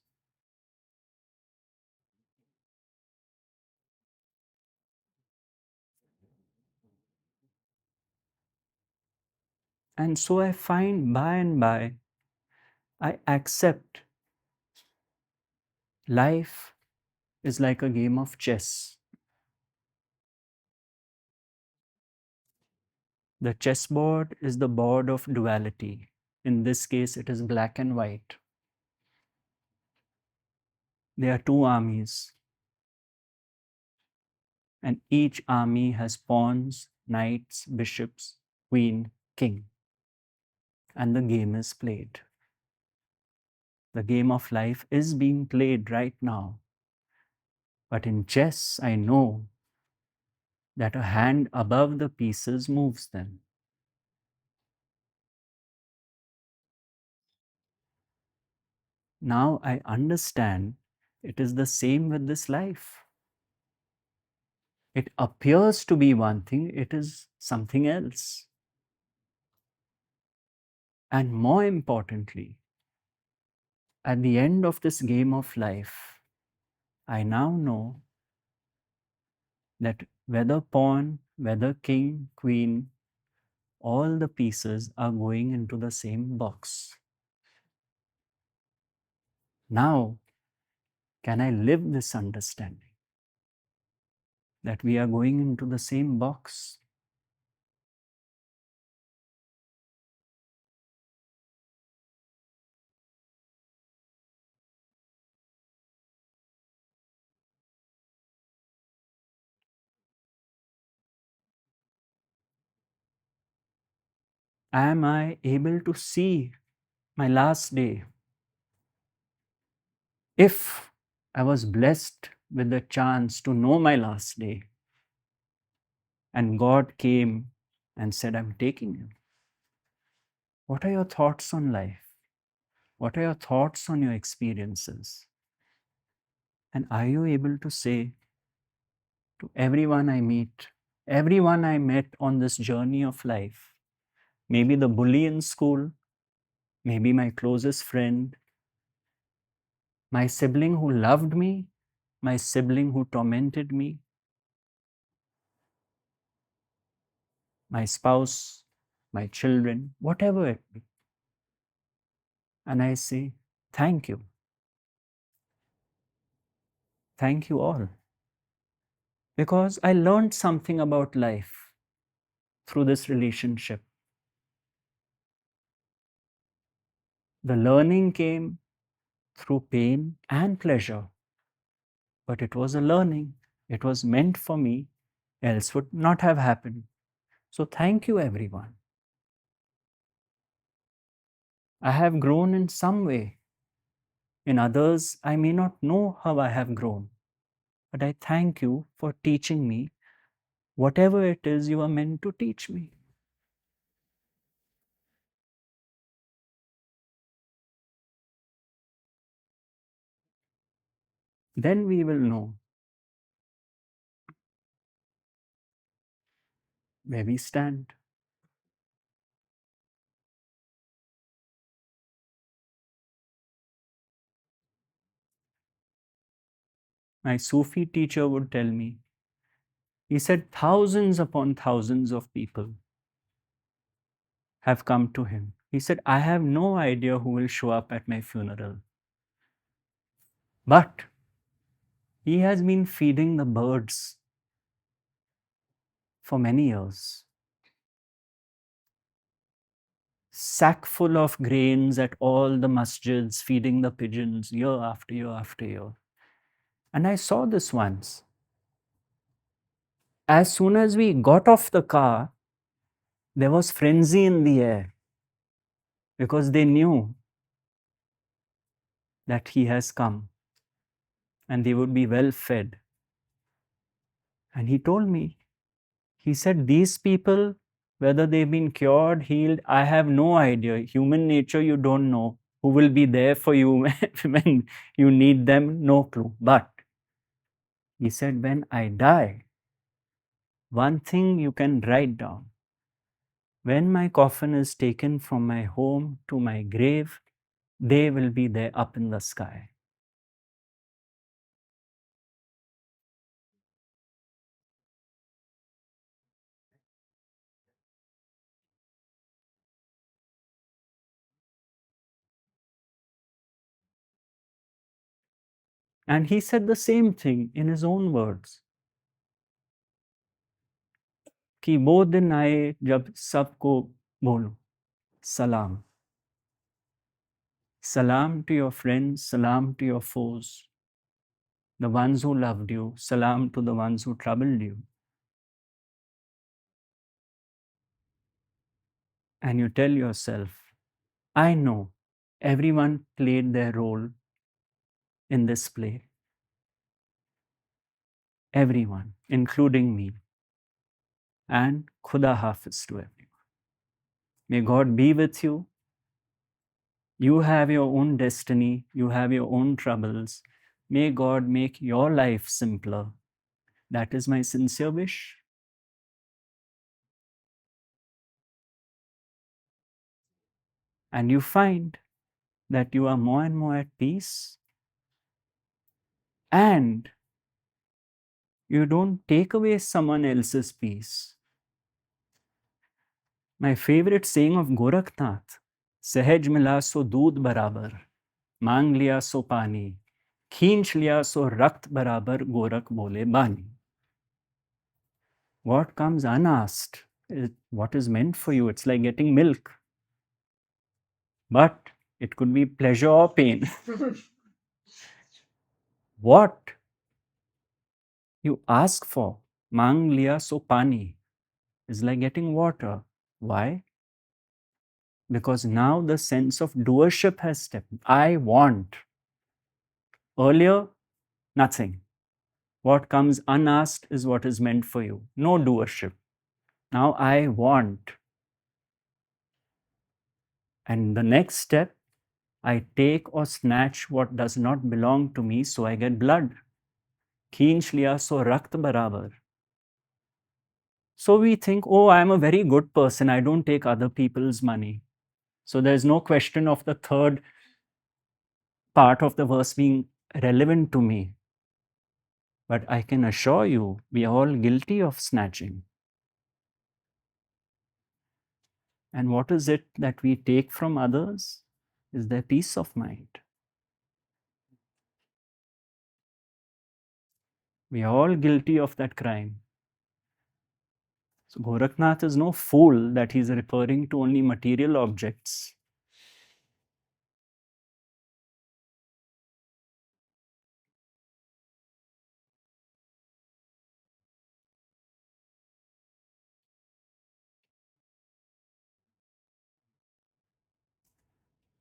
And so I find by and by, I accept life is like a game of chess. The chessboard is the board of duality. In this case, it is black and white. There are two armies, and each army has pawns, knights, bishops, queen, king, and the game is played. The game of life is being played right now. But in chess, I know that a hand above the pieces moves them. Now I understand it is the same with this life. It appears to be one thing, it is something else. And more importantly, at the end of this game of life, I now know that whether pawn, whether king, queen, all the pieces are going into the same box. Now, can I live this understanding that we are going into the same box? Am I able to see my last day? If I was blessed with the chance to know my last day, and God came and said, I'm taking you. What are your thoughts on life? What are your thoughts on your experiences? And are you able to say to everyone I meet, everyone I met on this journey of life, maybe the bully in school, maybe my closest friend, my sibling who loved me, my sibling who tormented me, my spouse, my children, whatever it be. And I say, thank you. Thank you all. Because I learned something about life through this relationship. The learning came through pain and pleasure, but it was a learning. It was meant for me, else would not have happened. So thank you, everyone. I have grown in some way. In others, I may not know how I have grown, but I thank you for teaching me whatever it is you are meant to teach me. Then we will know where we stand. My Sufi teacher would tell me, he said, thousands upon thousands of people have come to him. He said, I have no idea who will show up at my funeral. But he has been feeding the birds for many years. Sack full of grains at all the masjids, feeding the pigeons year after year after year. And I saw this once. As soon as we got off the car, there was frenzy in the air because they knew that he has come and they would be well fed. And he told me, he said, these people, whether they've been cured, healed, I have no idea. Human nature, you don't know. Who will be there for you when you need them? No clue. But he said, when I die, one thing you can write down. When my coffin is taken from my home to my grave, they will be there up in the sky. And he said the same thing in his own words. कि वो दिन आए जब सबको बोलो सलाम. Salam to your friends, salam to your foes, the ones who loved you, salam to the ones who troubled you. And you tell yourself, I know everyone played their role in this play. Everyone, including me. And Khuda Hafiz to everyone. May God be with you. You have your own destiny. You have your own troubles. May God make your life simpler. That is my sincere wish. And you find that you are more and more at peace. And you don't take away someone else's peace. My favorite saying of Gorakhnath, सहज मिला सो दूध बराबर, मांग लिया सो पानी, खींच लिया सो रक्त बराबर, गोरख बोले बानी. What comes unasked, what is meant for you, it's like getting milk. But it could be pleasure or pain. What you ask for, मांग लिया सो पानी, is like getting water. Why? Because now the sense of doership has stepped. I want. Earlier, nothing. What comes unasked is what is meant for you. No doership. Now I want. And the next step, I take or snatch what does not belong to me, so I get blood. Kheench liya so rakt barabar. So we think, oh, I'm a very good person. I don't take other people's money. So there's no question of the third part of the verse being relevant to me. But I can assure you, we are all guilty of snatching. And what is it that we take from others? Is their peace of mind. We are all guilty of that crime. So Gorakhnath is no fool that he's referring to only material objects.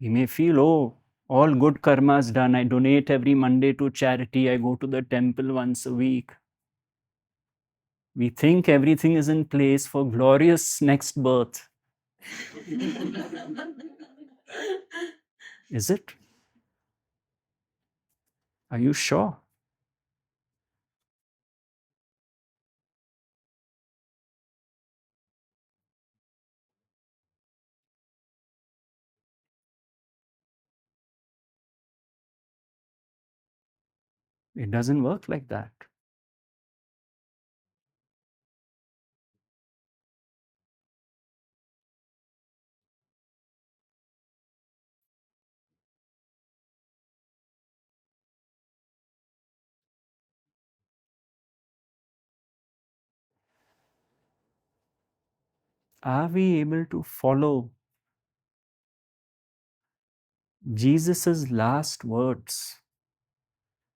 We may feel, oh, all good karmas done. I donate every Monday to charity. I go to the temple once a week. We think everything is in place for glorious next birth. Is it? Are you sure? It doesn't work like that. Are we able to follow Jesus' last words?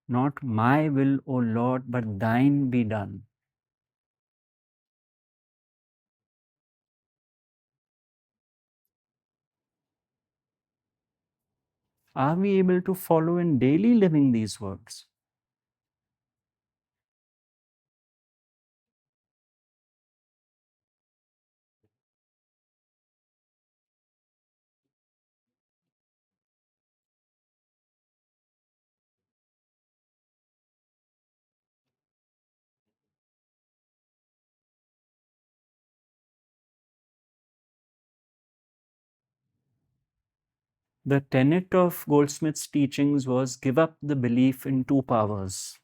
Not my will, O Lord, but thine be done. Are we able to follow in daily living these words? The tenet of Goldsmith's teachings was give up the belief in two powers.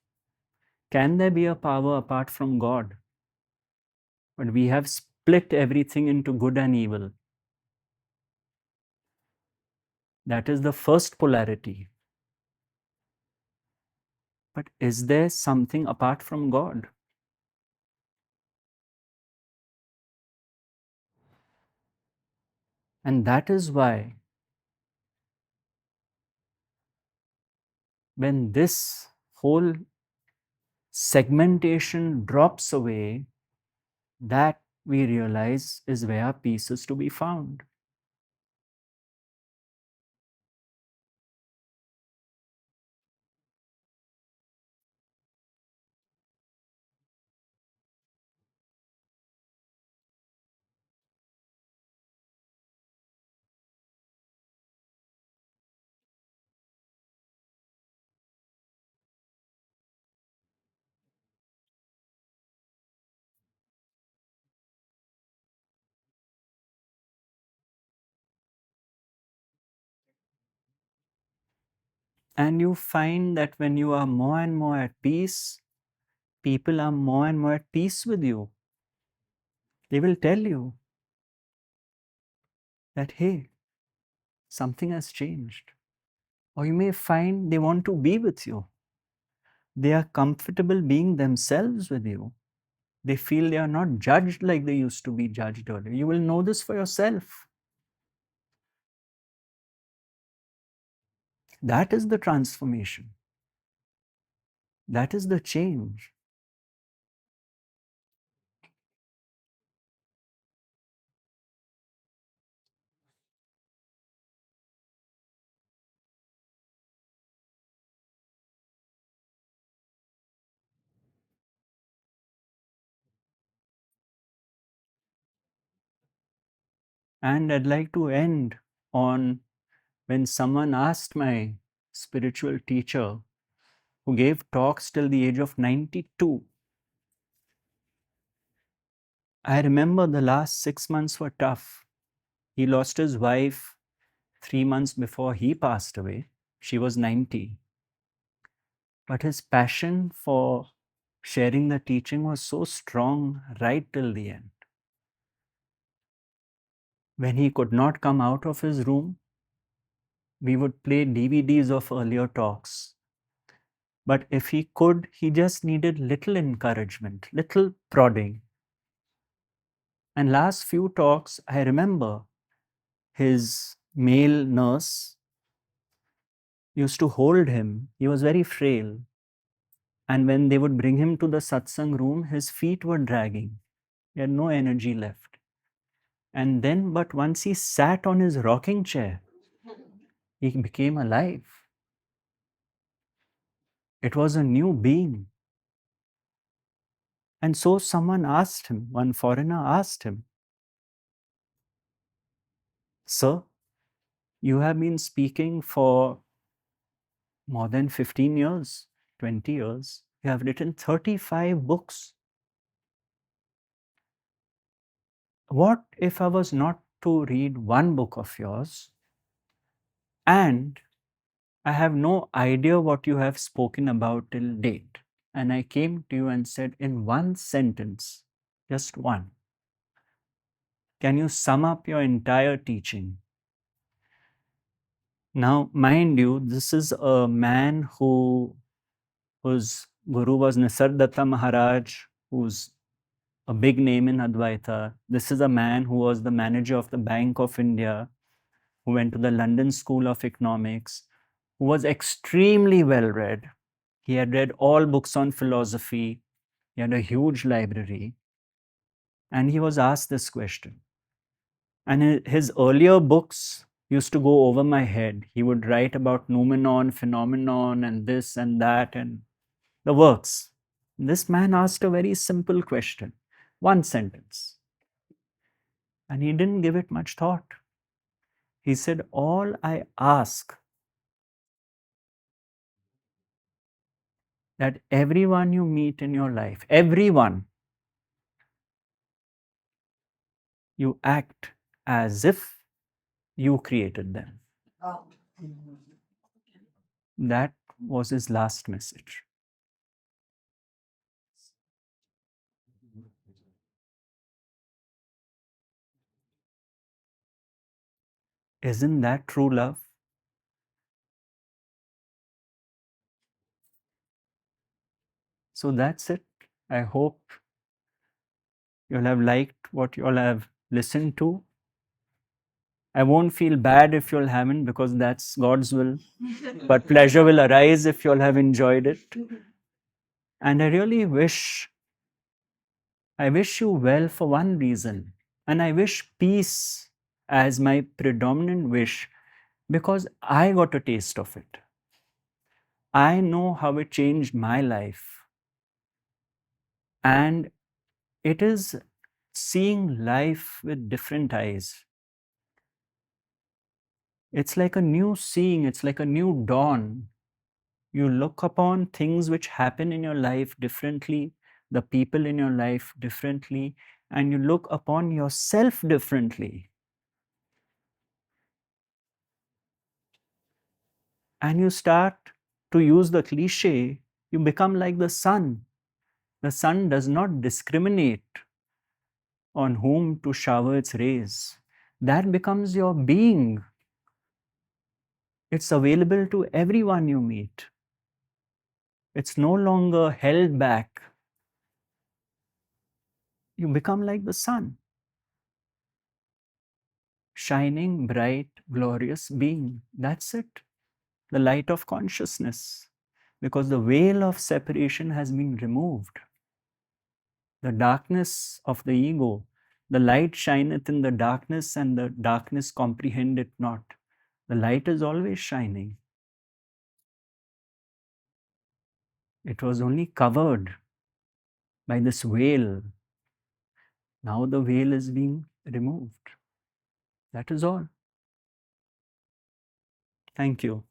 Can there be a power apart from God? But we have split everything into good and evil. That is the first polarity. But is there something apart from God? And that is why when this whole segmentation drops away, that we realize is where peace is to be found. And you find that when you are more and more at peace, people are more and more at peace with you. They will tell you that, hey, something has changed. Or you may find they want to be with you. They are comfortable being themselves with you. They feel they are not judged like they used to be judged earlier. You will know this for yourself. That is the transformation. That is the change. And I'd like to end on when someone asked my spiritual teacher, who gave talks till the age of 92. I remember the last 6 months were tough. He lost his wife 3 months before he passed away. She was 90. But his passion for sharing the teaching was so strong right till the end. When he could not come out of his room, we would play DVDs of earlier talks. But if he could, he just needed little encouragement, little prodding. And last few talks, I remember his male nurse used to hold him. He was very frail. And when they would bring him to the satsang room, his feet were dragging. He had no energy left. And then, but once he sat on his rocking chair, he became alive. It was a new being. And so someone asked him, one foreigner asked him, "Sir, you have been speaking for more than 15 years, 20 years. You have written 35 books. What if I was not to read one book of yours and I have no idea what you have spoken about till date? And I came to you and said, in one sentence, just one, can you sum up your entire teaching?" Now, mind you, this is a man whose guru was Nisargadatta Maharaj, who's a big name in Advaita. This is a man who was the manager of the Bank of India, who went to the London School of Economics, who was extremely well read. He had read all books on philosophy. He had a huge library. And he was asked this question. And his earlier books used to go over my head. He would write about noumenon, phenomenon, and this and that, and the works. This man asked a very simple question, one sentence, and he didn't give it much thought. He said, "All I ask that everyone you meet in your life, everyone, you act as if you created them." That was his last message. Isn't that true love? So that's it. I hope you'll have liked what you'll have listened to. I won't feel bad if you'll haven't, because that's God's will. But pleasure will arise if you'll have enjoyed it. And I really I wish you well for one reason. And I wish peace as my predominant wish, because I got a taste of it. I know how it changed my life. And it is seeing life with different eyes. It's like a new seeing, it's like a new dawn. You look upon things which happen in your life differently, the people in your life differently, and you look upon yourself differently. And you start to use the cliche, you become like the sun. The sun does not discriminate on whom to shower its rays. That becomes your being. It's available to everyone you meet. It's no longer held back. You become like the sun, shining, bright, glorious being. That's it. The light of consciousness. Because the veil of separation has been removed. The darkness of the ego, the light shineth in the darkness, and the darkness comprehend it not. The light is always shining. It was only covered by this veil. Now the veil is being removed. That is all. Thank you.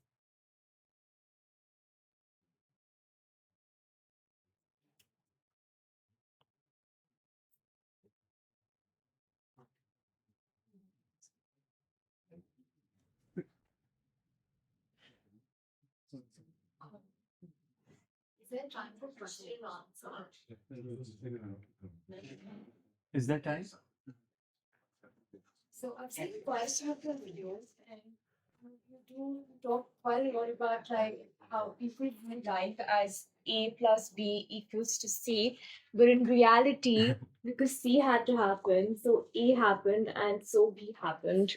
Is that time? So I've seen quite some of your videos, and you do talk quite a lot about like how people view life as A plus B equals to C, but in reality, because C had to happen, so A happened, and so B happened.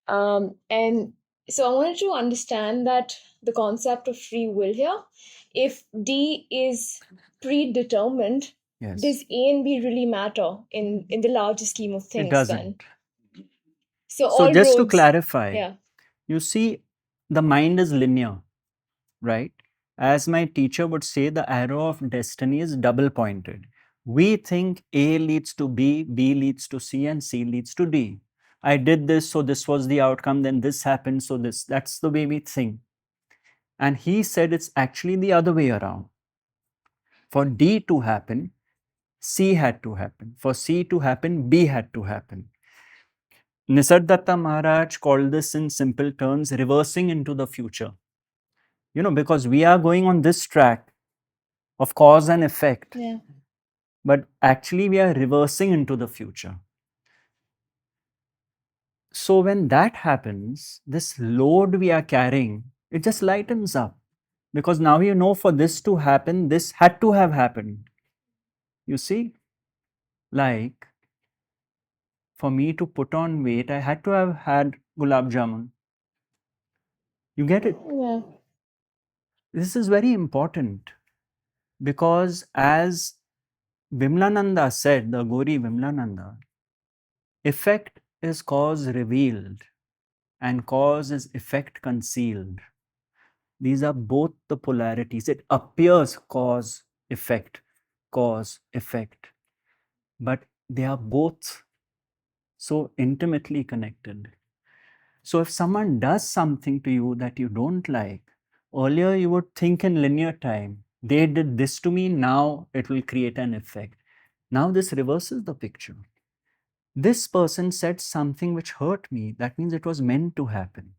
And so I wanted to understand that the concept of free will here. If D is predetermined, Yes. does A and B really matter in the larger scheme of It things doesn't. then? So So all just to roads, clarify, yeah. you see, the mind is linear, right? As my teacher would say, the arrow of destiny is double pointed. We think A leads to B, B leads to C, and C leads to D. I did this, so this was the outcome, then this happened, so this. That's the way we think. And he said it's actually the other way around. For D to happen, C had to happen. For C to happen, B had to happen. Nisargadatta Maharaj called this in simple terms reversing into the future. Because we are going on this track of cause and effect, Yeah. but actually we are reversing into the future. So when that happens, this load we are carrying, it just lightens up. Because now for this to happen, this had to have happened. You see, like for me to put on weight, I had to have had gulab jamun. You get it? Yeah. This is very important because as Vimlananda said, the Gori Vimlananda, effect is cause revealed and cause is effect concealed. These are both the polarities. It appears cause, effect, but they are both so intimately connected. So if someone does something to you that you don't like, earlier you would think in linear time, they did this to me, now it will create an effect. Now this reverses the picture. This person said something which hurt me, that means it was meant to happen.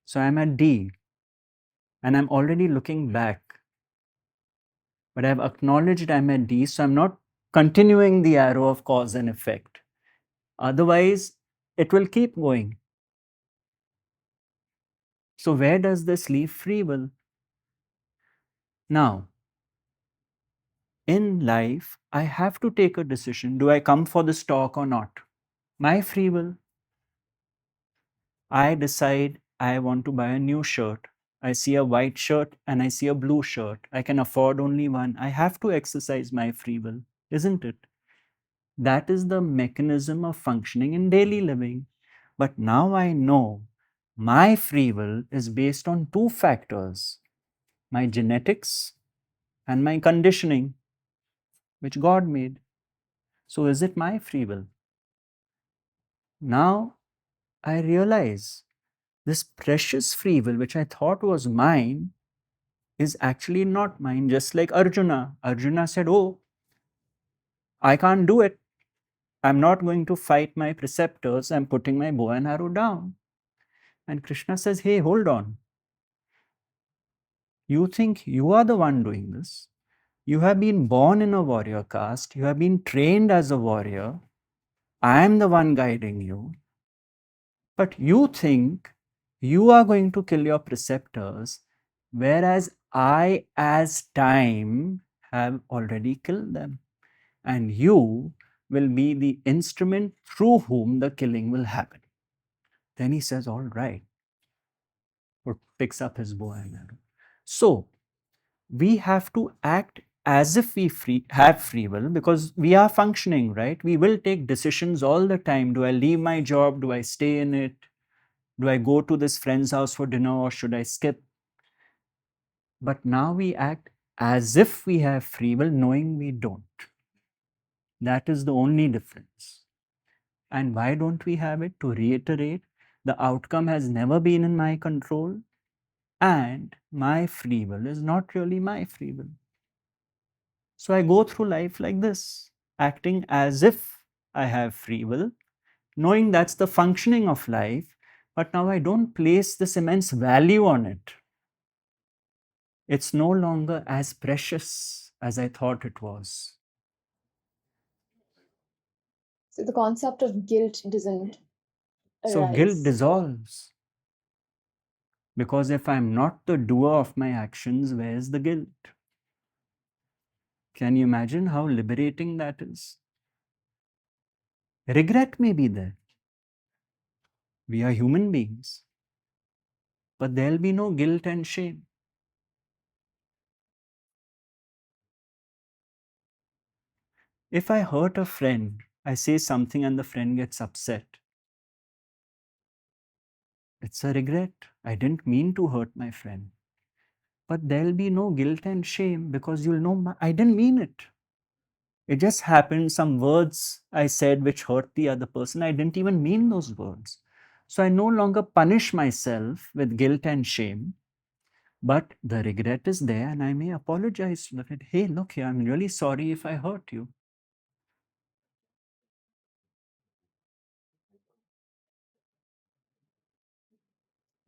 So I'm at D and I'm already looking back. But I've acknowledged I'm at D, so I'm not continuing the arrow of cause and effect. Otherwise, it will keep going. So where does this leave free will? Now, in life, I have to take a decision. Do I come for this talk or not? My free will. I decide I want to buy a new shirt. I see a white shirt and I see a blue shirt. I can afford only one. I have to exercise my free will, isn't it? That is the mechanism of functioning in daily living. But now I know my free will is based on two factors: my genetics and my conditioning, which God made. So, is it my free will? Now I realize this precious free will, which I thought was mine, is actually not mine. Just like Arjuna. Arjuna said, "Oh, I can't do it. I'm not going to fight my preceptors. I'm putting my bow and arrow down." And Krishna says, "Hey, hold on. You think you are the one doing this? You have been born in a warrior caste. You have been trained as a warrior. I am the one guiding you. But you think you are going to kill your preceptors, whereas I, as time, have already killed them. And you will be the instrument through whom the killing will happen." Then he says, "All right," or picks up his bow and arrow. So we have to act as if we have free will, because we are functioning, right? We will take decisions all the time. Do I leave my job? Do I stay in it? Do I go to this friend's house for dinner, or should I skip? But now we act as if we have free will, knowing we don't. That is the only difference. And why don't we have it? To reiterate, the outcome has never been in my control, and my free will is not really my free will. So I go through life like this, acting as if I have free will, knowing that's the functioning of life, but now I don't place this immense value on it. It's no longer as precious as I thought it was. So the concept of guilt doesn't So guilt arise. dissolves. Because if I'm not the doer of my actions, where's the guilt? Can you imagine how liberating that is? Regret may be there. We are human beings. But there'll be no guilt and shame. If I hurt a friend, I say something and the friend gets upset. It's a regret. I didn't mean to hurt my friend. But there'll be no guilt and shame, because you'll know I didn't mean it. It just happened. Some words I said which hurt the other person. I didn't even mean those words. So I no longer punish myself with guilt and shame, but the regret is there, and I may apologize to the friend. Hey, look here, I'm really sorry if I hurt you.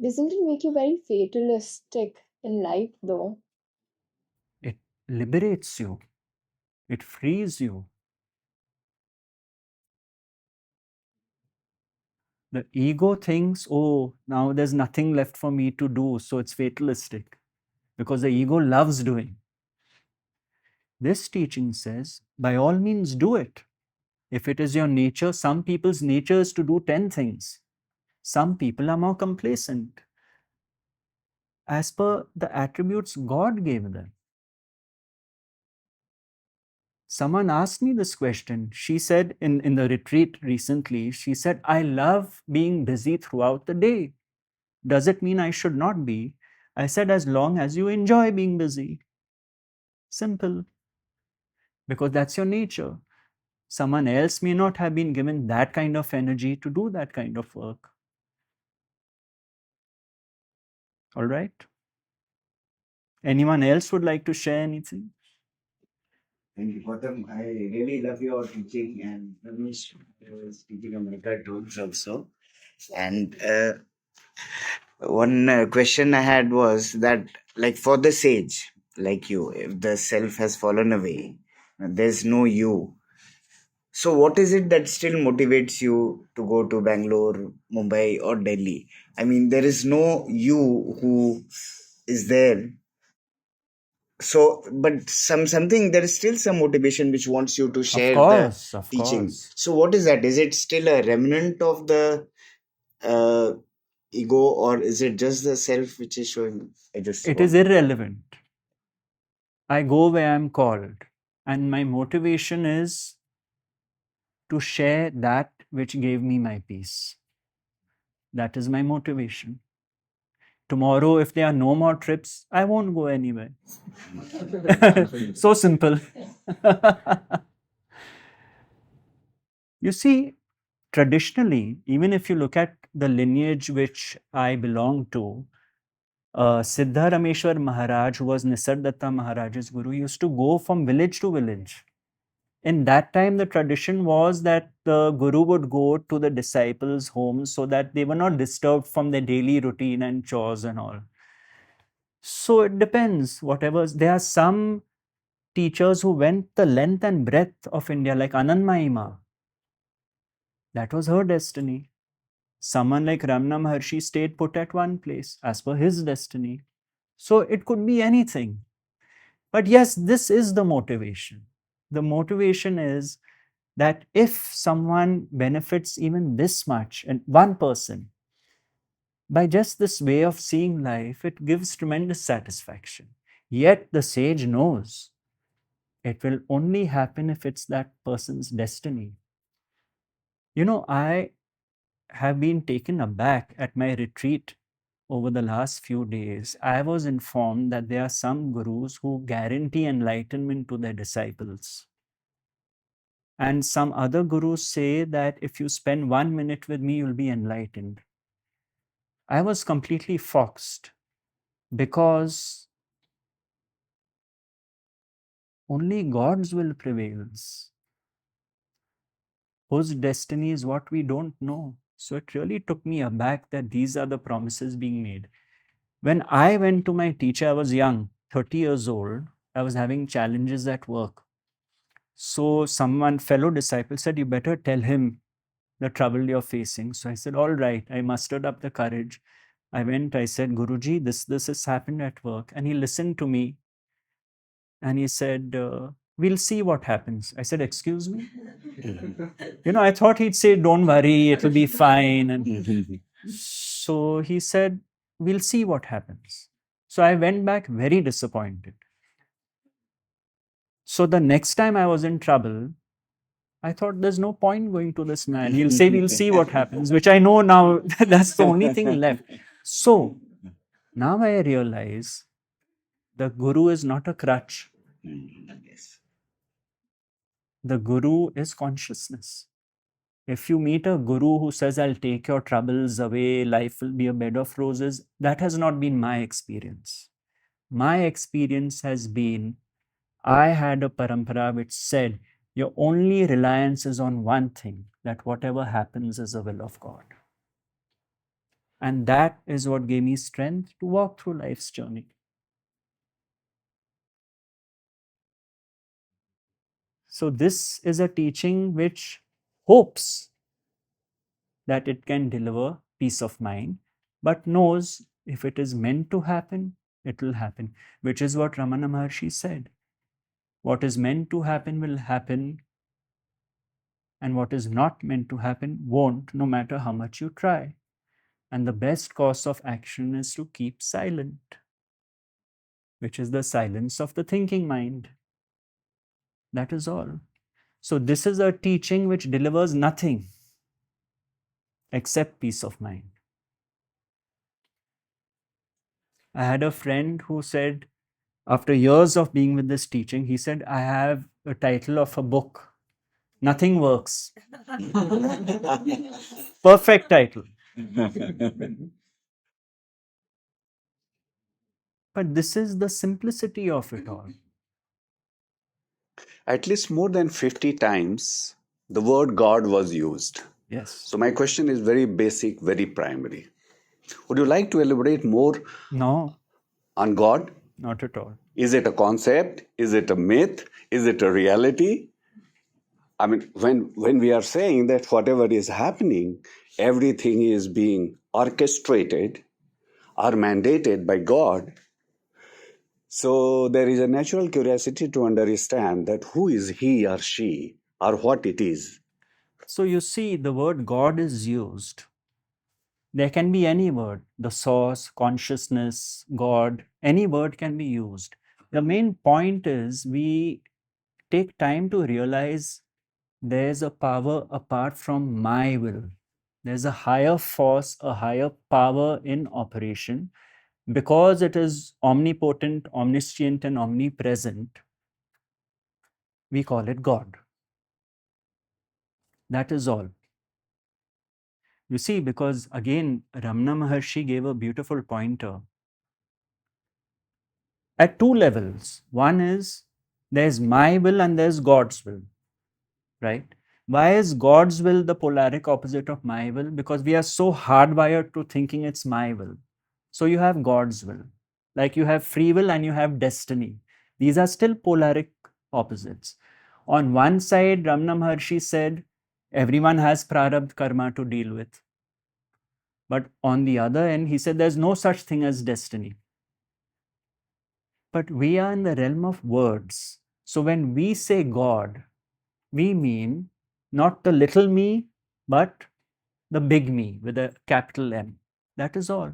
Doesn't it make you very fatalistic in life, though? It liberates you, it frees you. The ego thinks, oh, now there's nothing left for me to do, so it's fatalistic, because the ego loves doing. This teaching says, by all means, do it. If it is your nature, some people's nature is to do 10 things. Some people are more complacent as per the attributes God gave them. Someone asked me this question. She said in the retreat recently, she said, I love being busy throughout the day. Does it mean I should not be? I said, as long as you enjoy being busy. Simple. Because that's your nature. Someone else may not have been given that kind of energy to do that kind of work. All right? Anyone else would like to share anything? Thank you, Gautam. I really love your teaching, and Ramesh was teaching America tools also. And one question I had was that, like, for the sage, like you, if the self has fallen away, there's no you. So, what is it that still motivates you to go to Bangalore, Mumbai, or Delhi? I mean, there is no you who is there. So, but something there is still some motivation which wants you to Of share the course, of teaching. course. So, what is that? Is it still a remnant of the uh, ego, or is it just the self which is showing? I just It is want. irrelevant. I go where I'm called, and my motivation is to share that which gave me my peace. That is my motivation. Tomorrow, if there are no more trips, I won't go anywhere. So simple. You see, traditionally, even if you look at the lineage which I belong to, Siddha Rameshwar Maharaj, who was Nisargadatta Maharaj's guru, used to go from village to village. In that time, the tradition was that the guru would go to the disciples' homes so that they were not disturbed from their daily routine and chores and all. So it depends. Whatever. There are some teachers who went the length and breadth of India, like Anandmayi Ma. That was her destiny. Someone like Ramana Maharshi stayed put at one place as per his destiny. So it could be anything. But yes, this is the motivation. The motivation is that if someone benefits even this much, and one person, by just this way of seeing life, it gives tremendous satisfaction. Yet the sage knows it will only happen if it's that person's destiny. You know, I have been taken aback at my retreat over the last few days. I was informed that there are some gurus who guarantee enlightenment to their disciples. And some other gurus say that if you spend 1 minute with me, you'll be enlightened. I was completely foxed because only God's will prevails. Whose destiny is what we don't know. So it really took me aback that these are the promises being made. When I went to my teacher, I was young, 30 years old. I was having challenges at work. So someone, fellow disciple, said, "You better tell him the trouble you're facing." So I said, "All right." I mustered up the courage. I went, I said, "Guruji, this has happened at work." And he listened to me and he said, "We'll see what happens." I said, "Excuse me?" I thought he'd say, "Don't worry, it'll be fine." And so he said, "We'll see what happens." So I went back very disappointed. So the next time I was in trouble, I thought there's no point going to this man. He'll say, "We'll see what happens," which I know now that's the only thing left. So now I realize the guru is not a crutch. Yes. The guru is consciousness. If you meet a guru who says, "I'll take your troubles away, life will be a bed of roses," that has not been my experience. My experience has been, I had a parampara which said, your only reliance is on one thing, that whatever happens is the will of God. And that is what gave me strength to walk through life's journey. So this is a teaching which hopes that it can deliver peace of mind, but knows if it is meant to happen, it will happen, which is what Ramana Maharshi said. What is meant to happen will happen, and what is not meant to happen won't, no matter how much you try. And the best course of action is to keep silent, which is the silence of the thinking mind. That is all. So, this is a teaching which delivers nothing except peace of mind. I had a friend who said, after years of being with this teaching, he said, "I have a title of a book. Nothing works." Perfect title. But this is the simplicity of it all. At least more than 50 times, the word God was used. Yes. So, my question is very basic, very primary. Would you like to elaborate more No, on God? not at all. Is it a concept? Is it a myth? Is it a reality? I mean, when we are saying that whatever is happening, everything is being orchestrated or mandated by God, so there is a natural curiosity to understand that who is he or she or what it is. So you see, the word God is used There can be any word, the source, consciousness, God, any word can be used. The main point is we take time to realize there's a power apart from my will. There's a higher force, a higher power in operation. Because it is omnipotent, omniscient, and omnipresent, we call it God. That is all. You see, because again, Ramana Maharshi gave a beautiful pointer at two levels. One is there's my will and there's God's will, right? Why is God's will the polaric opposite of my will? Because we are so hardwired to thinking it's my will. So you have God's will, like you have free will and you have destiny. These are still polaric opposites. On one side, Ramana Maharshi said, everyone has prarabdha karma to deal with. But on the other end, he said there's no such thing as destiny. But we are in the realm of words. So when we say God, we mean not the little me, but the big me with a capital M. That is all.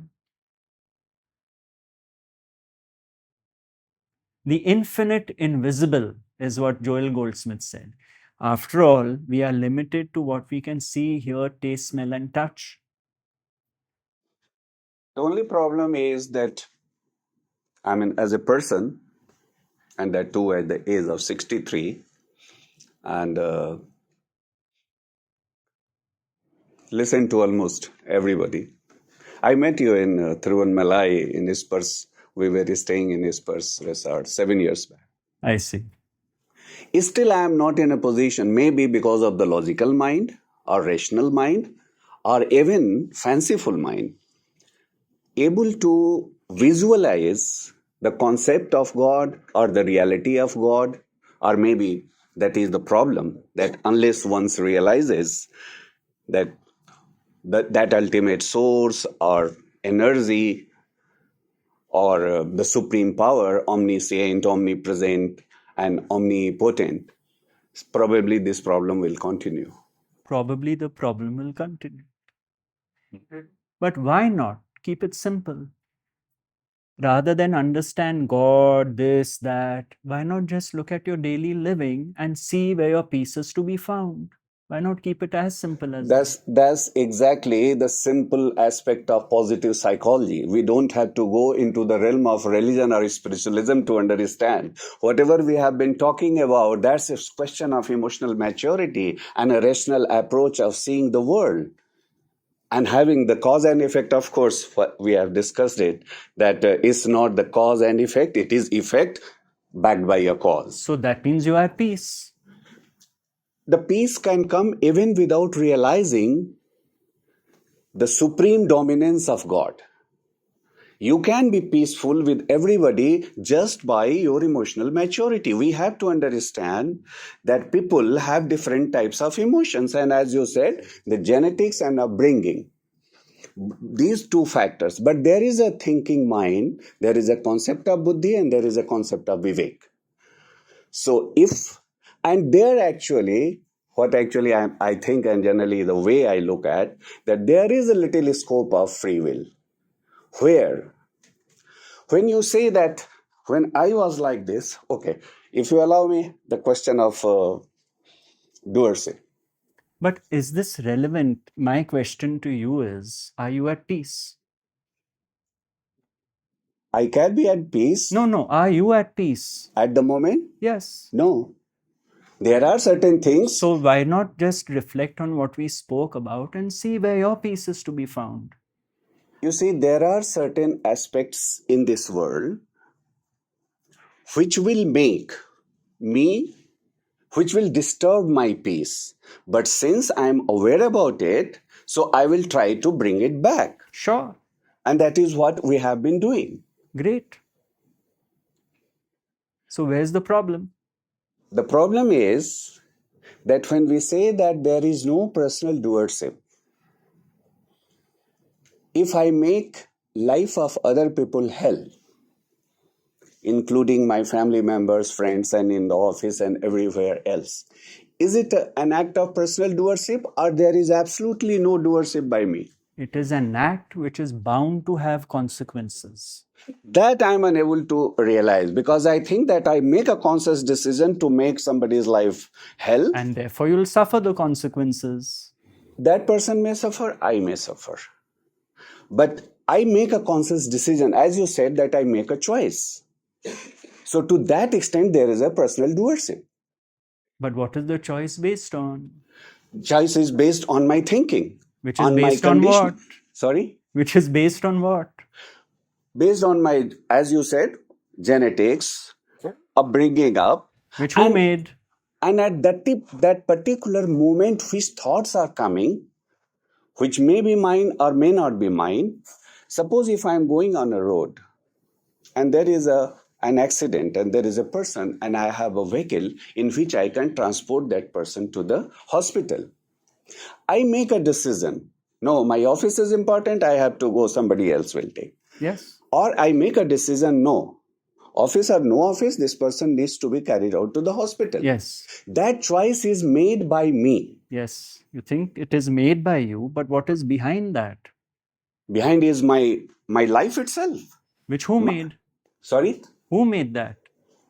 The infinite invisible is what Joel Goldsmith said. After all, we are limited to what we can see, hear, taste, smell, and touch. The only problem is that, I mean, as a person, and that too at the age of 63, and listen to almost everybody. I met you in Thiruvannamalai in Ispers. We were staying in Ispers resort 7 years back. I see. Still, I am not in a position, maybe because of the logical mind or rational mind or even fanciful mind, able to visualize the concept of God or the reality of God, or maybe that is the problem, that unless one realizes that that ultimate source or energy or the supreme power, omniscient, omnipresent, and omnipotent, probably this problem will continue. Probably the problem will continue. But why not keep it simple? Rather than understand God, this, that, why not just look at your daily living and see where your peace is to be found? Why not keep it as simple as that? That's exactly the simple aspect of positive psychology. We don't have to go into the realm of religion or spiritualism to understand. Whatever we have been talking about, that's a question of emotional maturity and a rational approach of seeing the world. And having the cause and effect, of course, we have discussed it, that is not the cause and effect, it is effect backed by a cause. So that means you are at peace. The peace can come even without realizing the supreme dominance of God. You can be peaceful with everybody just by your emotional maturity. We have to understand that people have different types of emotions. And as you said, the genetics and upbringing, these two factors. But there is a thinking mind, there is a concept of buddhi, and there is a concept of vivek. So and there actually, what actually I think, and generally the way I look at, that there is a little scope of free will. Where, when you say that, when I was like this, okay, if you allow me the question of doership. But is this relevant? My question to you is, are you at peace? I can be at peace. No, are you at peace? At the moment? Yes. No. There are certain things. So why not just reflect on what we spoke about and see where your peace is to be found? You see, there are certain aspects in this world which will make me, which will disturb my peace. But since I'm aware about it, so I will try to bring it back. Sure. And that is what we have been doing. Great. So where's the problem? The problem is that when we say that there is no personal doership, if I make life of other people hell, including my family members, friends, and in the office and everywhere else, is it an act of personal doership, or there is absolutely no doership by me? It is an act which is bound to have consequences. That I'm unable to realize because I think that I make a conscious decision to make somebody's life hell. And therefore you'll suffer the consequences. That person may suffer, I may suffer. But I make a conscious decision, as you said, that I make a choice. So to that extent, there is a personal doership. But what is the choice based on? Choice is based on my thinking. Which is on based my on condition. what? Sorry? Which is based on what? Based on my, as you said, genetics, upbringing up. Which who made? And at that particular moment, which thoughts are coming, which may be mine or may not be mine. Suppose if I'm going on a road and there is an accident and there is a person and I have a vehicle in which I can transport that person to the hospital. I make a decision. No, my office is important. I have to go. Somebody else will take. Yes. Or I make a decision. No, office or no office, this person needs to be carried out to the hospital. Yes. That choice is made by me. Yes. You think it is made by you, but what is behind that? Behind is my life itself. Which who made? Sorry? Who made that?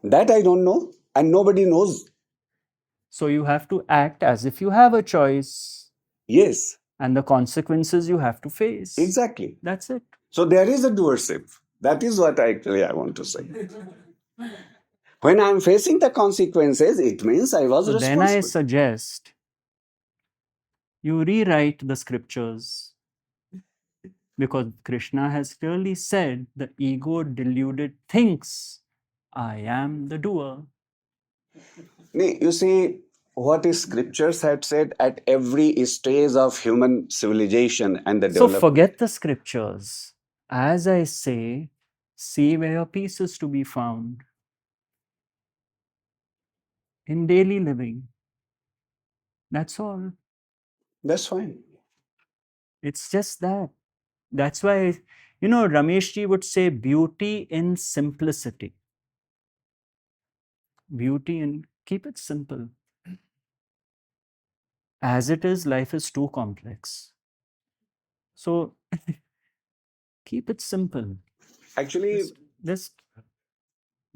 That I don't know, and nobody knows. So you have to act as if you have a choice. Yes. And the consequences you have to face. Exactly. That's it. So there is a doership. That is what I want to say. When I am facing the consequences, it means I was responsible. Then I suggest you rewrite the scriptures. Because Krishna has clearly said the ego deluded thinks I am the doer. You see, what is scriptures had said at every stage of human civilization and the development. So forget the scriptures. As I say, see where your peace is to be found. In daily living. That's all. That's fine. It's just that. That's why, Ramesh ji would say beauty in simplicity. Beauty in, keep it simple. As it is, life is too complex. So, keep it simple. Actually, This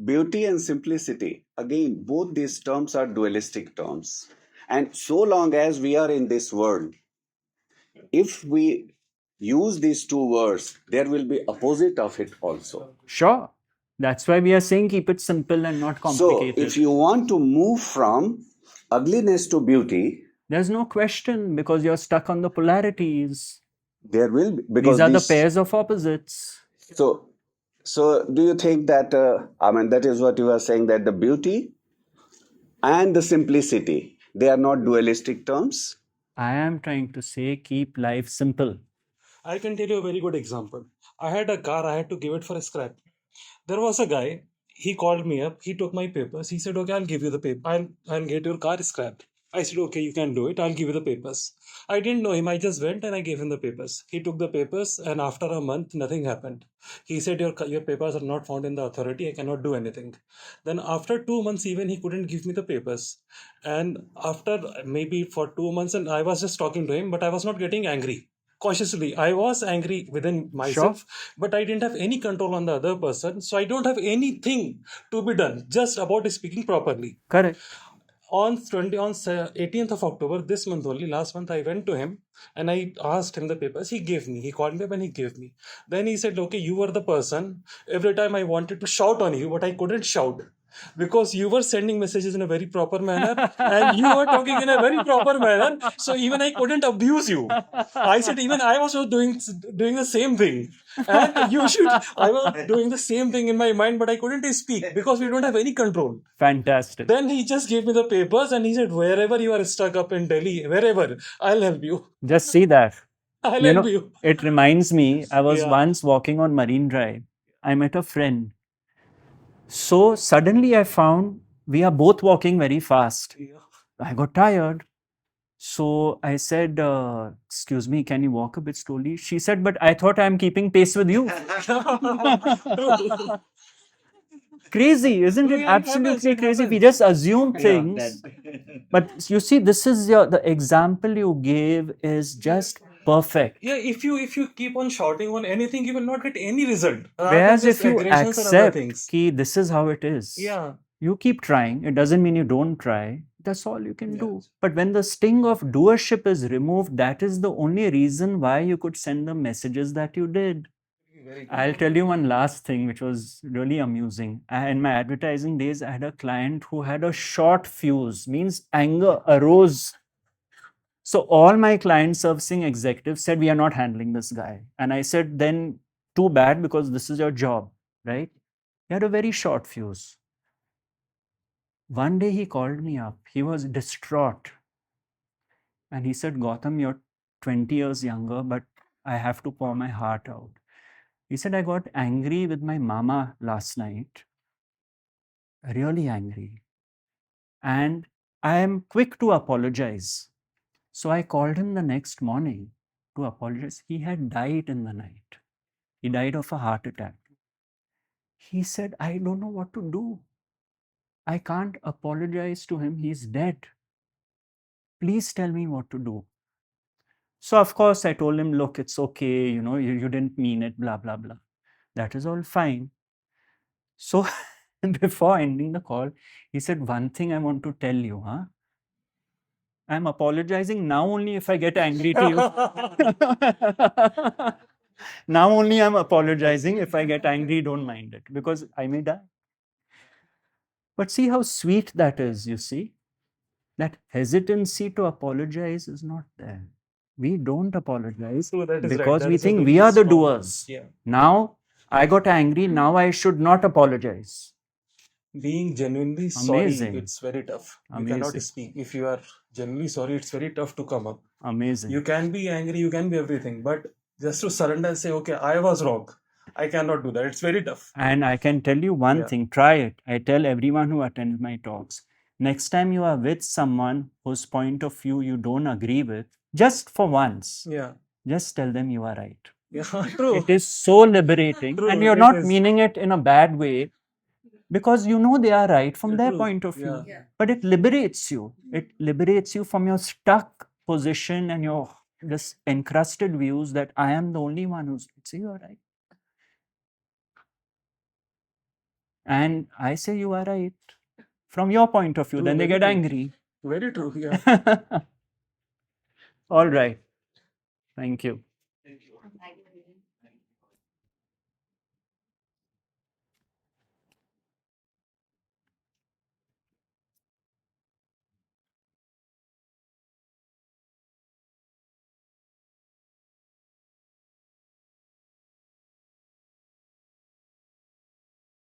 beauty and simplicity, again, both these terms are dualistic terms. And so long as we are in this world, if we use these two words, there will be opposite of it also. Sure. That's why we are saying keep it simple and not complicated. So, if you want to move from ugliness to beauty, there's no question because you're stuck on the polarities. There will be. Because these are the pairs of opposites. So do you think that, that is what you are saying, that the beauty and the simplicity, they are not dualistic terms? I am trying to say keep life simple. I can tell you a very good example. I had a car, I had to give it for a scrap. There was a guy, he called me up, he took my papers. He said, okay, I'll give you the paper. I'll get your car scrapped. I said, okay, you can do it. I'll give you the papers. I didn't know him. I just went and I gave him the papers. He took the papers and after a month, nothing happened. He said, your papers are not found in the authority. I cannot do anything. Then after 2 months, even he couldn't give me the papers. And after maybe for 2 months, and I was just talking to him, but I was not getting angry. Consciously, I was angry within myself, but I didn't have any control on the other person. So I don't have anything to be done, just about speaking properly. Correct. On 18th of October, this month only, last month, I went to him and I asked him the papers. He gave me. He called me up and he gave me. Then he said, okay, you were the person. Every time I wanted to shout on you, but I couldn't shout. Because you were sending messages in a very proper manner and you were talking in a very proper manner. So even I couldn't abuse you. I said, even I was doing the same thing. And I was doing the same thing in my mind, but I couldn't speak because we don't have any control. Fantastic. Then he just gave me the papers and he said, wherever you are stuck up in Delhi, wherever, I'll help you. Just see that. I'll help you. It reminds me, I was once walking on Marine Drive. I met a friend. So suddenly I found we are both walking very fast. I got tired. So I said, excuse me, can you walk a bit slowly? She said, but I thought I'm keeping pace with you. Crazy, isn't it? Absolutely crazy. We just assume things. But you see, this is the example you gave is just perfect. Yeah, if you keep on shouting on anything, you will not get any result. Rather Whereas than just if you aggressions and other accept things. ki this is how it is, Yeah. you keep trying. It doesn't mean you don't try. That's all you can Yeah. do. But when the sting of doership is removed, that is the only reason why you could send the messages that you did. Very good. I'll tell you one last thing which was really amusing. In my advertising days, I had a client who had a short fuse, means anger arose. So all my client servicing executives said, we are not handling this guy. And I said, then too bad, because this is your job, right? He had a very short fuse. One day he called me up. He was distraught. And he said, Gautam, you're 20 years younger, but I have to pour my heart out. He said, I got angry with my mama last night, really angry. And I am quick to apologize. So I called him the next morning to apologize. He had died in the night. He died of a heart attack. He said, I don't know what to do. I can't apologize to him. He's dead. Please tell me what to do. So, of course, I told him, look, it's okay. You didn't mean it, blah, blah, blah. That is all fine. So, before ending the call, he said, one thing I want to tell you, huh? I'm apologizing now only if I get angry to you. Now only I'm apologizing. If I get angry, don't mind it, because I may die. But see how sweet that is, you see? That hesitancy to apologize is not there. We don't apologize So that is right. because That we is a think very we are the small- doers. Yeah. Now I got angry, now I should not apologize. Being genuinely sorry, Amazing. it's very tough. You Amazing. cannot speak. If you are genuinely sorry, it's very tough to come up. Amazing. You can be angry, you can be everything, but just to surrender and say, okay, I was wrong. I cannot do that. It's very tough. And I can tell you one Yeah. thing, try it. I tell everyone who attends my talks, next time you are with someone whose point of view you don't agree with, just for once, Yeah. just tell them you are right. Yeah. True. It is so liberating. True, And you're it not is. meaning it in a bad way, because you know they are right from their True. point of view. Yeah. But it liberates you. It liberates you from your stuck position and your this encrusted views that I am the only one who's right. See, you're right. And I say you are right from your point of view. True, Then they very get true. angry. Very true. Yeah. All right. Thank you.